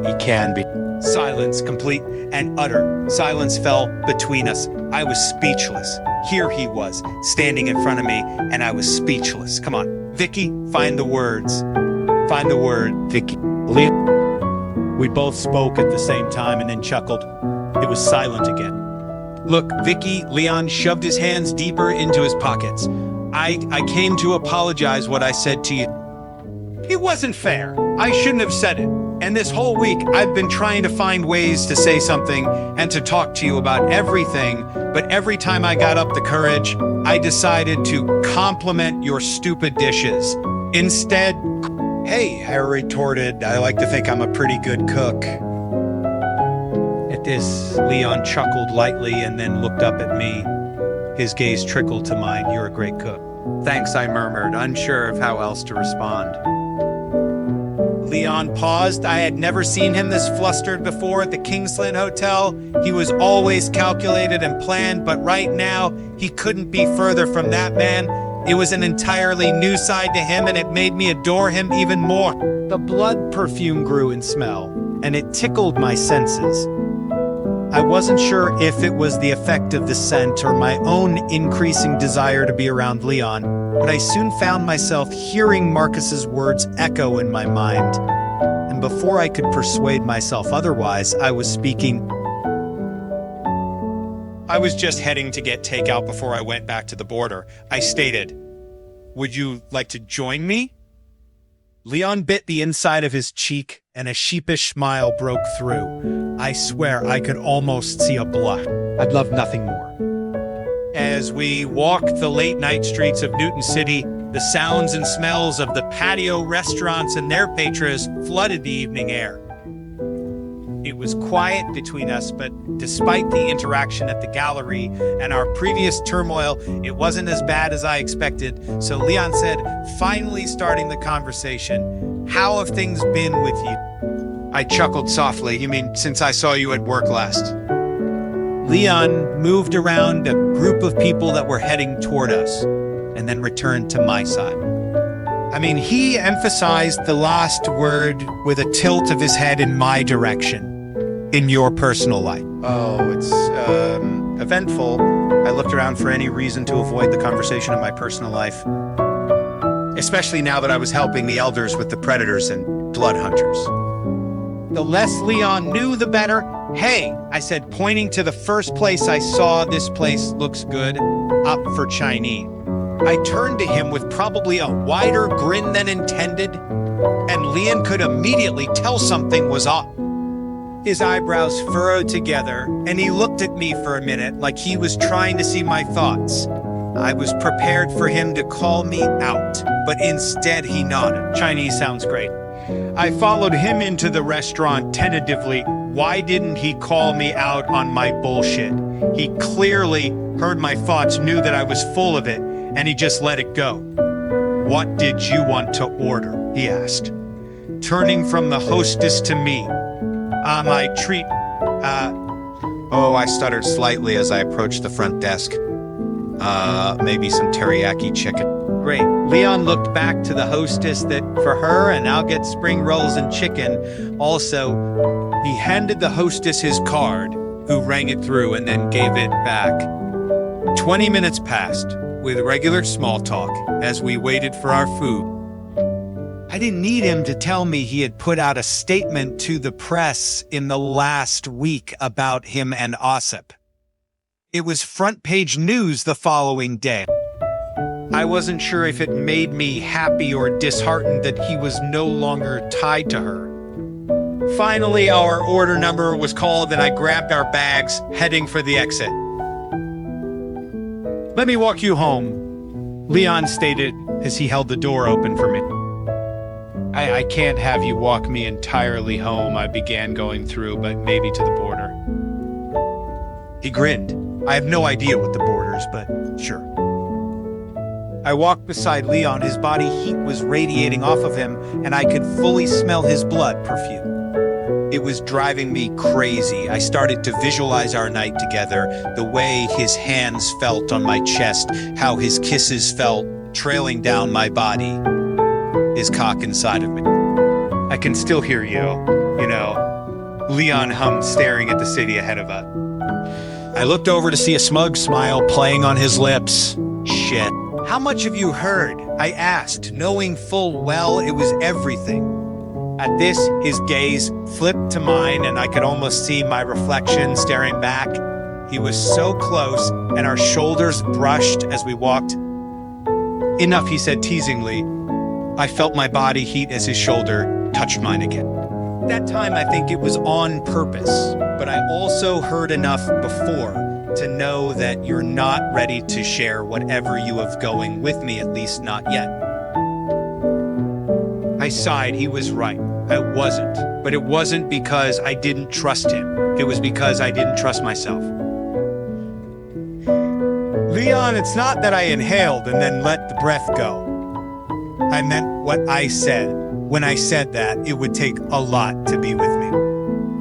he can be. Silence, complete and utter. Silence fell between us. I was speechless. Here he was, standing in front of me, and I was speechless. Come on, Vicky, find the words. Find the word, Vicky. Leon. We both spoke at the same time and then chuckled. It was silent again. Look, Vicky, Leon shoved his hands deeper into his pockets. I came to apologize what I said to you. It wasn't fair. I shouldn't have said it. And this whole week, I've been trying to find ways to say something and to talk to you about everything, but every time I got up the courage, I decided to compliment your stupid dishes. Instead, Hey, I retorted, I like to think I'm a pretty good cook. at this, Leon chuckled lightly and then looked up at me. His gaze trickled to mine. You're a great cook. Thanks, I murmured, unsure of how else to respond. Leon paused. I had never seen him this flustered before at the Kingsland Hotel. He was always calculated and planned, but right now, he couldn't be further from that man. It was an entirely new side to him, and it made me adore him even more. The blood perfume grew in smell, and it tickled my senses. I wasn't sure if it was the effect of the scent or my own increasing desire to be around Leon, but I soon found myself hearing Marcus's words echo in my mind. And before I could persuade myself otherwise, I was speaking. I was just heading to get takeout before I went back to the border. I stated, "Would you like to join me?" Leon bit the inside of his cheek, and a sheepish smile broke through. I swear I could almost see a blush. I'd love nothing more. As we walked the late-night streets of Newton City, the sounds and smells of the patio restaurants and their patrons flooded the evening air. It was quiet between us, but despite the interaction at the gallery and our previous turmoil, it wasn't as bad as I expected. So Leon said, finally starting the conversation, "How have things been with you?" I chuckled softly. "You mean since I saw you at work last?" Leon moved around a group of people that were heading toward us and then returned to my side. I mean, he emphasized the last word with a tilt of his head in my direction. In your personal life. Oh, it's eventful. I looked around for any reason to avoid the conversation of my personal life. Especially now that I was helping the elders with the predators and blood hunters. The less Leon knew, the better. "Hey," I said, pointing to the first place I saw. "This place looks good. Up for Chinese." I turned to him with probably a wider grin than intended, and Leon could immediately tell something was off. His eyebrows furrowed together, and he looked at me for a minute like he was trying to see my thoughts. I was prepared for him to call me out, but instead he nodded. Chinese sounds great. I followed him into the restaurant tentatively. Why didn't he call me out on my bullshit? He clearly heard my thoughts, knew that I was full of it, and he just let it go. What did you want to order? He asked, turning from the hostess to me. My treat, I stuttered slightly as I approached the front desk. Maybe some teriyaki chicken. Great. Leon looked back to the hostess that for her, and I'll get spring rolls and chicken. Also, he handed the hostess his card, who rang it through and then gave it back. 20 minutes passed with regular small talk as we waited for our food. I didn't need him to tell me he had put out a statement to the press in the last week about him and Ossip. It was front page news the following day. I wasn't sure if it made me happy or disheartened that he was no longer tied to her. Finally, our order number was called and I grabbed our bags, heading for the exit. let me walk you home, Leon stated as he held the door open for me. I can't have you walk me entirely home, I began going through, but maybe to the border. He grinned. I have no idea what the border is, but sure. I walked beside Leon. His body heat was radiating off of him, and I could fully smell his blood perfume. It was driving me crazy. I started to visualize our night together, the way his hands felt on my chest, how his kisses felt trailing down my body, his cock inside of me. I can still hear you, Leon hummed, staring at the city ahead of us. I looked over to see a smug smile playing on his lips. Shit. How much have you heard? I asked, knowing full well it was everything. At this, his gaze flipped to mine, and I could almost see my reflection staring back. He was so close, and our shoulders brushed as we walked. Enough, he said teasingly. I felt my body heat as his shoulder touched mine again. That time, I think it was on purpose, but I also heard enough before to know that you're not ready to share whatever you have going with me, at least not yet. I sighed. He was right. I wasn't. But it wasn't because I didn't trust him. It was because I didn't trust myself. Leon, it's not that I inhaled and then let the breath go. I meant what I said. When I said that, it would take a lot to be with me.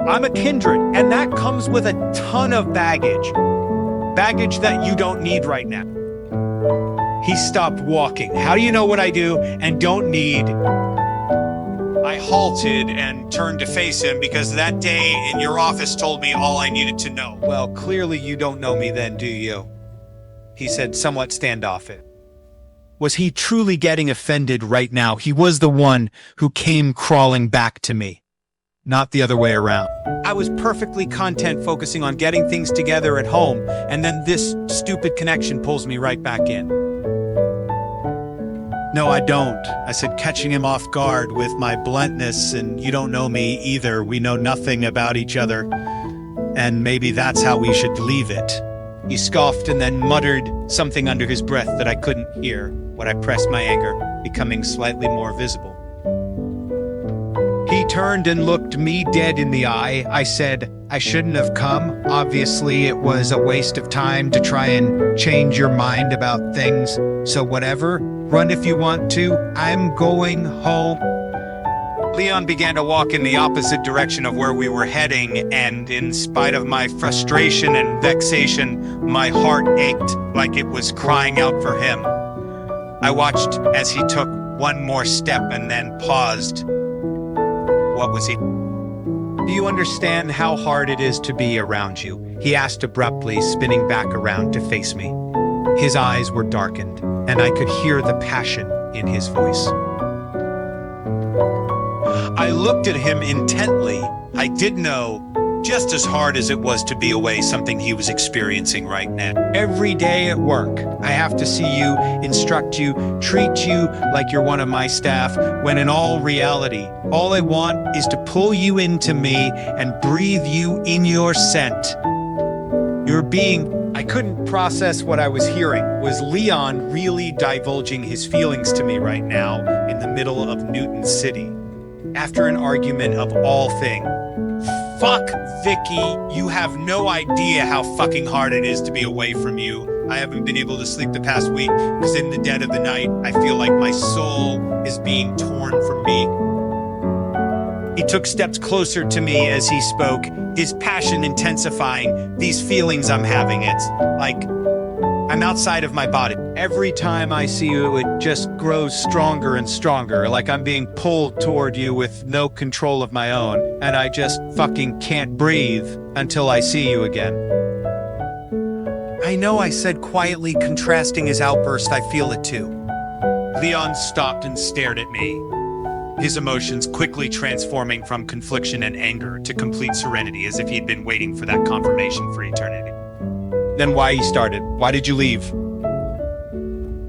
I'm a kindred, and that comes with a ton of baggage. Baggage that you don't need right now. He stopped walking. How do you know what I do and don't need? I halted and turned to face him because that day in your office told me all I needed to know. Well, clearly you don't know me then, do you? He said, somewhat standoffish. Was he truly getting offended right now? He was the one who came crawling back to me, not the other way around. I was perfectly content focusing on getting things together at home, and then this stupid connection pulls me right back in. No, I don't, I said, catching him off guard with my bluntness, and you don't know me either. We know nothing about each other, and maybe that's how we should leave it. He scoffed and then muttered something under his breath that I couldn't hear when I pressed my anger, becoming slightly more visible. He turned and looked me dead in the eye. I said, I shouldn't have come. Obviously, it was a waste of time to try and change your mind about things. So whatever, run if you want to. I'm going home. Leon began to walk in the opposite direction of where we were heading, and in spite of my frustration and vexation, my heart ached like it was crying out for him. I watched as he took one more step and then paused. What was he? Do you understand how hard it is to be around you? He asked abruptly, spinning back around to face me. His eyes were darkened, and I could hear the passion in his voice. I looked at him intently. I did know, just as hard as it was to be away, something he was experiencing right now. Every day at work, I have to see you, instruct you, treat you like you're one of my staff, when in all reality, all I want is to pull you into me and breathe you in your scent. Your being, I couldn't process what I was hearing. Was Leon really divulging his feelings to me right now in the middle of Newton City? After an argument of all things. Fuck, Vicky, you have no idea how fucking hard it is to be away from you. I haven't been able to sleep the past week because in the dead of the night, I feel like my soul is being torn from me. He took steps closer to me as he spoke, his passion intensifying. These feelings I'm having, it's like I'm outside of my body. Every time I see you, it just grows stronger and stronger, like I'm being pulled toward you with no control of my own, and I just fucking can't breathe until I see you again. I know I said quietly, contrasting his outburst, I feel it too. Leon stopped and stared at me, his emotions quickly transforming from confliction and anger to complete serenity, as if he'd been waiting for that confirmation for eternity. Then why he started? Why did you leave?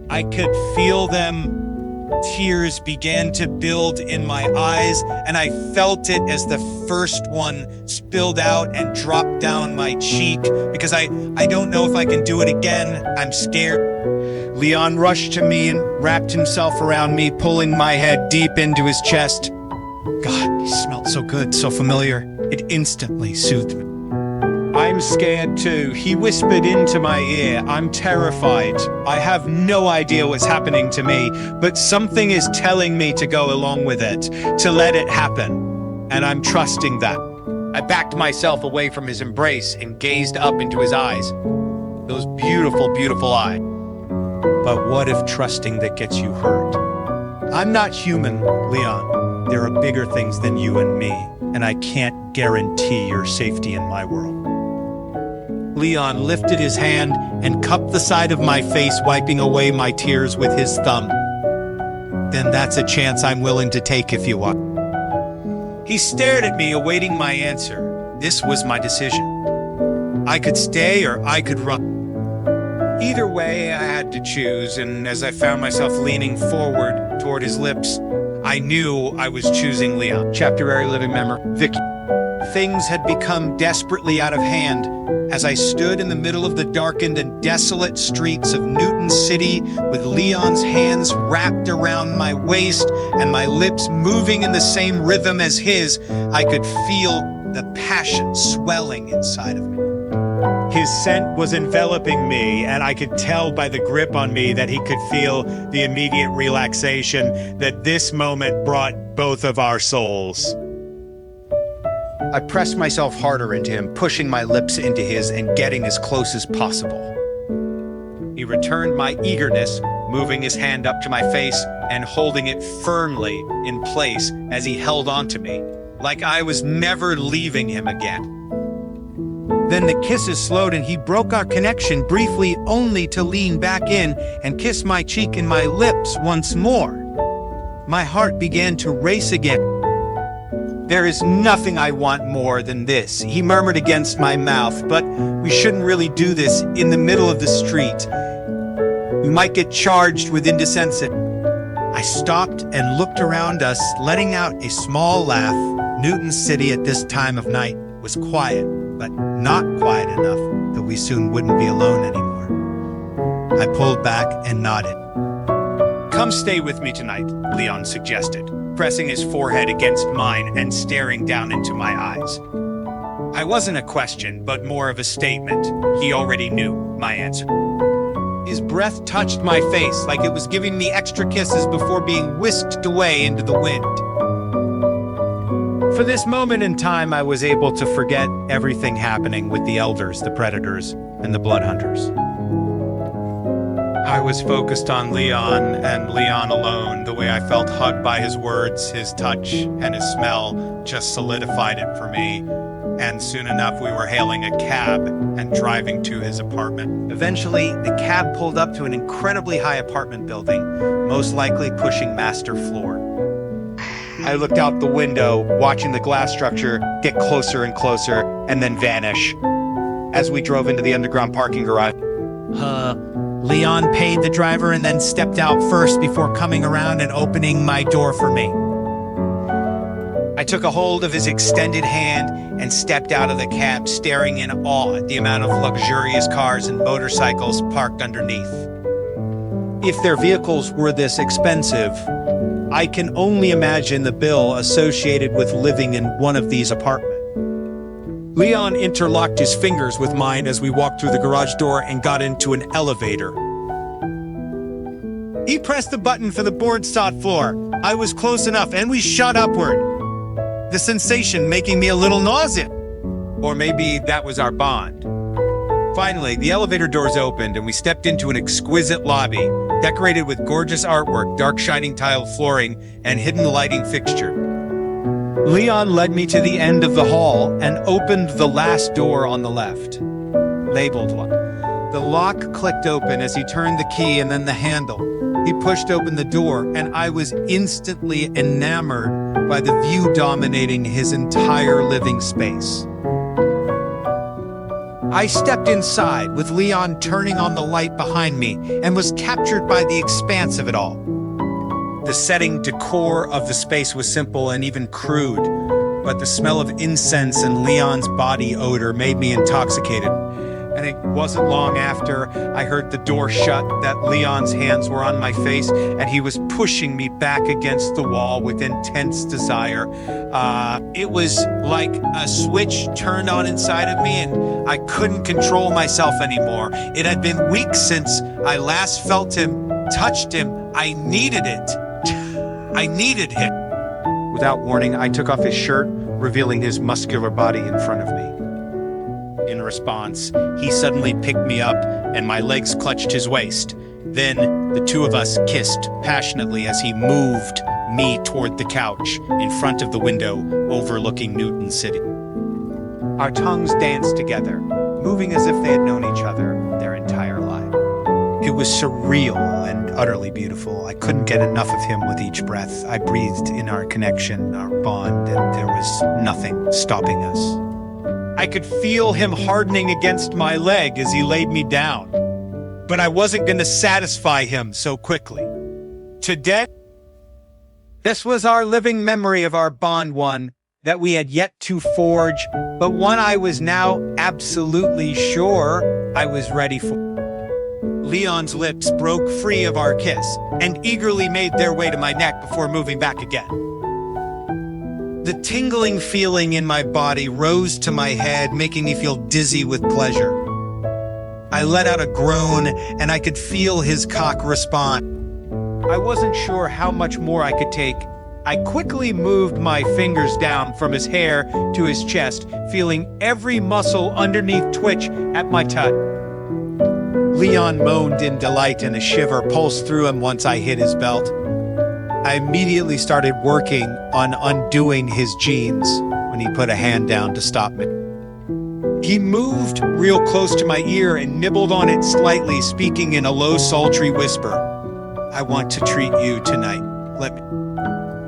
I could feel them. Tears began to build in my eyes, and I felt it as the first one spilled out and dropped down my cheek because I don't know if I can do it again. I'm scared. Leon rushed to me and wrapped himself around me, pulling my head deep into his chest. God, he smelled so good, so familiar. It instantly soothed me. I'm scared too, he whispered into my ear. I'm terrified. I have no idea what's happening to me, but something is telling me to go along with it, to let it happen. And I'm trusting that. I backed myself away from his embrace and gazed up into his eyes. Those beautiful, beautiful eyes. But what if trusting that gets you hurt? I'm not human, Leon. There are bigger things than you and me, and I can't guarantee your safety in my world. Leon lifted his hand and cupped the side of my face, wiping away my tears with his thumb. Then that's a chance I'm willing to take if you want. He stared at me, awaiting my answer. This was my decision. I could stay or I could run. Either way, I had to choose, and as I found myself leaning forward toward his lips, I knew I was choosing Leon. Chapter living memory, Vicky. Things had become desperately out of hand as I stood in the middle of the darkened and desolate streets of Newton City with Leon's hands wrapped around my waist and my lips moving in the same rhythm as his. I could feel the passion swelling inside of me. His scent was enveloping me, and I could tell by the grip on me that he could feel the immediate relaxation that this moment brought both of our souls. I pressed myself harder into him, pushing my lips into his and getting as close as possible. He returned my eagerness, moving his hand up to my face and holding it firmly in place as he held onto me, like I was never leaving him again. Then the kisses slowed and he broke our connection briefly, only to lean back in and kiss my cheek and my lips once more. My heart began to race again. There is nothing I want more than this, he murmured against my mouth, but we shouldn't really do this in the middle of the street. We might get charged with indecency. I stopped and looked around us, letting out a small laugh. Newton City at this time of night was quiet, but not quiet enough that we soon wouldn't be alone anymore. I pulled back and nodded. Come stay with me tonight, Leon suggested, pressing his forehead against mine and staring down into my eyes. I wasn't a question, but more of a statement. He already knew my answer. His breath touched my face like it was giving me extra kisses before being whisked away into the wind. For this moment in time, I was able to forget everything happening with the elders, the predators, and the blood hunters. I was focused on Leon and Leon alone. The way I felt hugged by his words, his touch, and his smell just solidified it for me. And soon enough, we were hailing a cab and driving to his apartment. Eventually, the cab pulled up to an incredibly high apartment building, most likely pushing master floor. I looked out the window, watching the glass structure get closer and closer, and then vanish. As we drove into the underground parking garage, Leon paid the driver and then stepped out first before coming around and opening my door for me. I took a hold of his extended hand and stepped out of the cab, staring in awe at the amount of luxurious cars and motorcycles parked underneath. If their vehicles were this expensive, I can only imagine the bill associated with living in one of these apartments. Leon interlocked his fingers with mine as we walked through the garage door and got into an elevator. He pressed the button for the board-sought floor. I was close enough, and we shot upward. The sensation making me a little nauseous. Or maybe that was our bond. Finally, the elevator doors opened and we stepped into an exquisite lobby, decorated with gorgeous artwork, dark shining tiled flooring, and hidden lighting fixture. Leon led me to the end of the hall and opened the last door on the left, labeled lock. The lock clicked open as he turned the key and then the handle. He pushed open the door, and I was instantly enamored by the view dominating his entire living space. I stepped inside with Leon turning on the light behind me and was captured by the expanse of it all. The setting decor of the space was simple and even crude, but the smell of incense and Leon's body odor made me intoxicated. And it wasn't long after I heard the door shut that Leon's hands were on my face and he was pushing me back against the wall with intense desire. It was like a switch turned on inside of me and I couldn't control myself anymore. It had been weeks since I last felt him, touched him. I needed it. I needed him. Without warning, I took off his shirt, revealing his muscular body in front of me. In response, he suddenly picked me up and my legs clutched his waist. Then the two of us kissed passionately as he moved me toward the couch in front of the window overlooking Newton City. Our tongues danced together, moving as if they had known each other their entire life. It was surreal and utterly beautiful. I couldn't get enough of him with each breath. I breathed in our connection, our bond, and there was nothing stopping us. I could feel him hardening against my leg as he laid me down. But I wasn't going to satisfy him so quickly. Today, this was our living memory of our bond, one that we had yet to forge, but one I was now absolutely sure I was ready for. Leon's lips broke free of our kiss and eagerly made their way to my neck before moving back again. The tingling feeling in my body rose to my head, making me feel dizzy with pleasure. I let out a groan, and I could feel his cock respond. I wasn't sure how much more I could take. I quickly moved my fingers down from his hair to his chest, feeling every muscle underneath twitch at my touch. Leon moaned in delight, and a shiver pulsed through him once I hit his belt. I immediately started working on undoing his jeans when he put a hand down to stop me. He moved real close to my ear and nibbled on it slightly, speaking in a low, sultry whisper. I want to treat you tonight. Let me.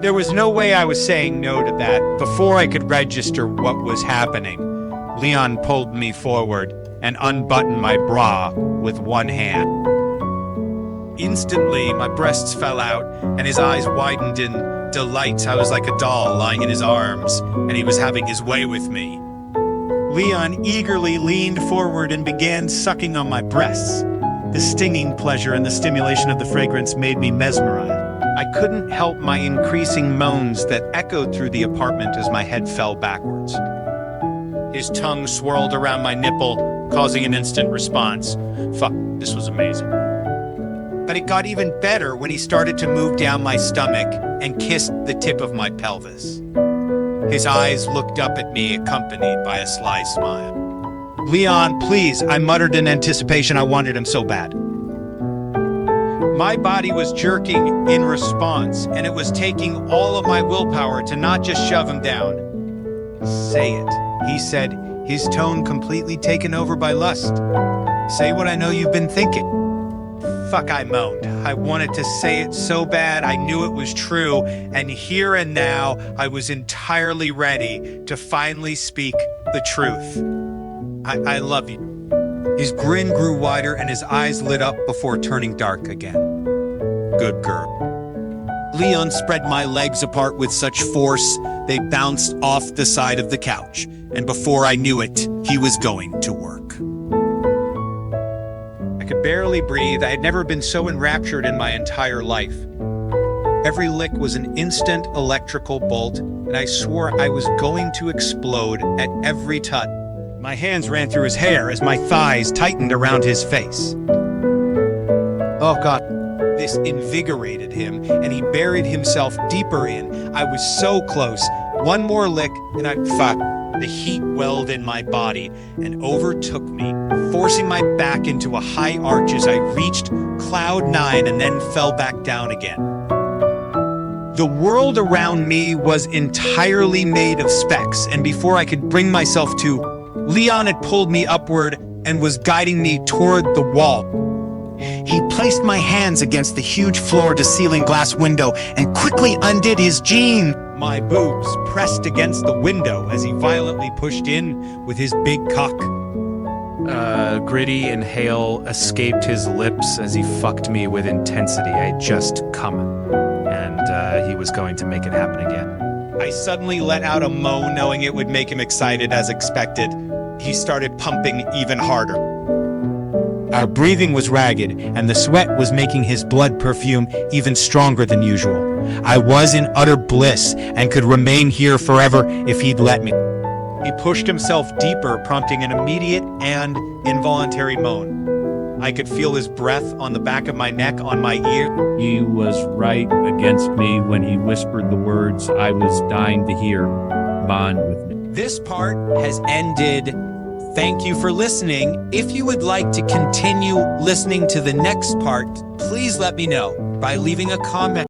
There was no way I was saying no to that. Before I could register what was happening, Leon pulled me forward and unbuttoned my bra with one hand. Instantly, my breasts fell out, and his eyes widened in delight. I was like a doll lying in his arms, and he was having his way with me. Leon eagerly leaned forward and began sucking on my breasts. The stinging pleasure and the stimulation of the fragrance made me mesmerized. I couldn't help my increasing moans that echoed through the apartment as my head fell backwards. His tongue swirled around my nipple, causing an instant response. Fuck, this was amazing. But it got even better when he started to move down my stomach and kissed the tip of my pelvis. His eyes looked up at me, accompanied by a sly smile. Leon, please, I muttered in anticipation. I wanted him so bad. My body was jerking in response, and it was taking all of my willpower to not just shove him down. Say it, he said, his tone completely taken over by lust. Say what I know you've been thinking. Fuck, I moaned. I wanted to say it so bad. I knew it was true. And here and now, I was entirely ready to finally speak the truth. I love you. His grin grew wider and his eyes lit up before turning dark again. Good girl. Leon spread my legs apart with such force, they bounced off the side of the couch, and before I knew it, he was going to work. I could barely breathe. I had never been so enraptured in my entire life. Every lick was an instant electrical bolt, and I swore I was going to explode at every touch. My hands ran through his hair as my thighs tightened around his face. Oh, God. This invigorated him, and he buried himself deeper in. I was so close. One more lick, and the heat welled in my body and overtook me, forcing my back into a high arch as I reached cloud 9 and then fell back down again. The world around me was entirely made of specks, and before I could bring myself to, Leon had pulled me upward and was guiding me toward the wall. He placed my hands against the huge floor-to-ceiling glass window and quickly undid his jean. My boobs pressed against the window as he violently pushed in with his big cock. Gritty inhale escaped his lips as he fucked me with intensity. I had just come, and he was going to make it happen again. I suddenly let out a moan, knowing it would make him excited as expected. He started pumping even harder. Our breathing was ragged, and the sweat was making his blood perfume even stronger than usual. I was in utter bliss and could remain here forever if he'd let me. He pushed himself deeper, prompting an immediate and involuntary moan. I could feel his breath on the back of my neck, on my ear. He was right against me when he whispered the words I was dying to hear. Bond with me. This part has ended. Thank you for listening. If you would like to continue listening to the next part, please let me know by leaving a comment.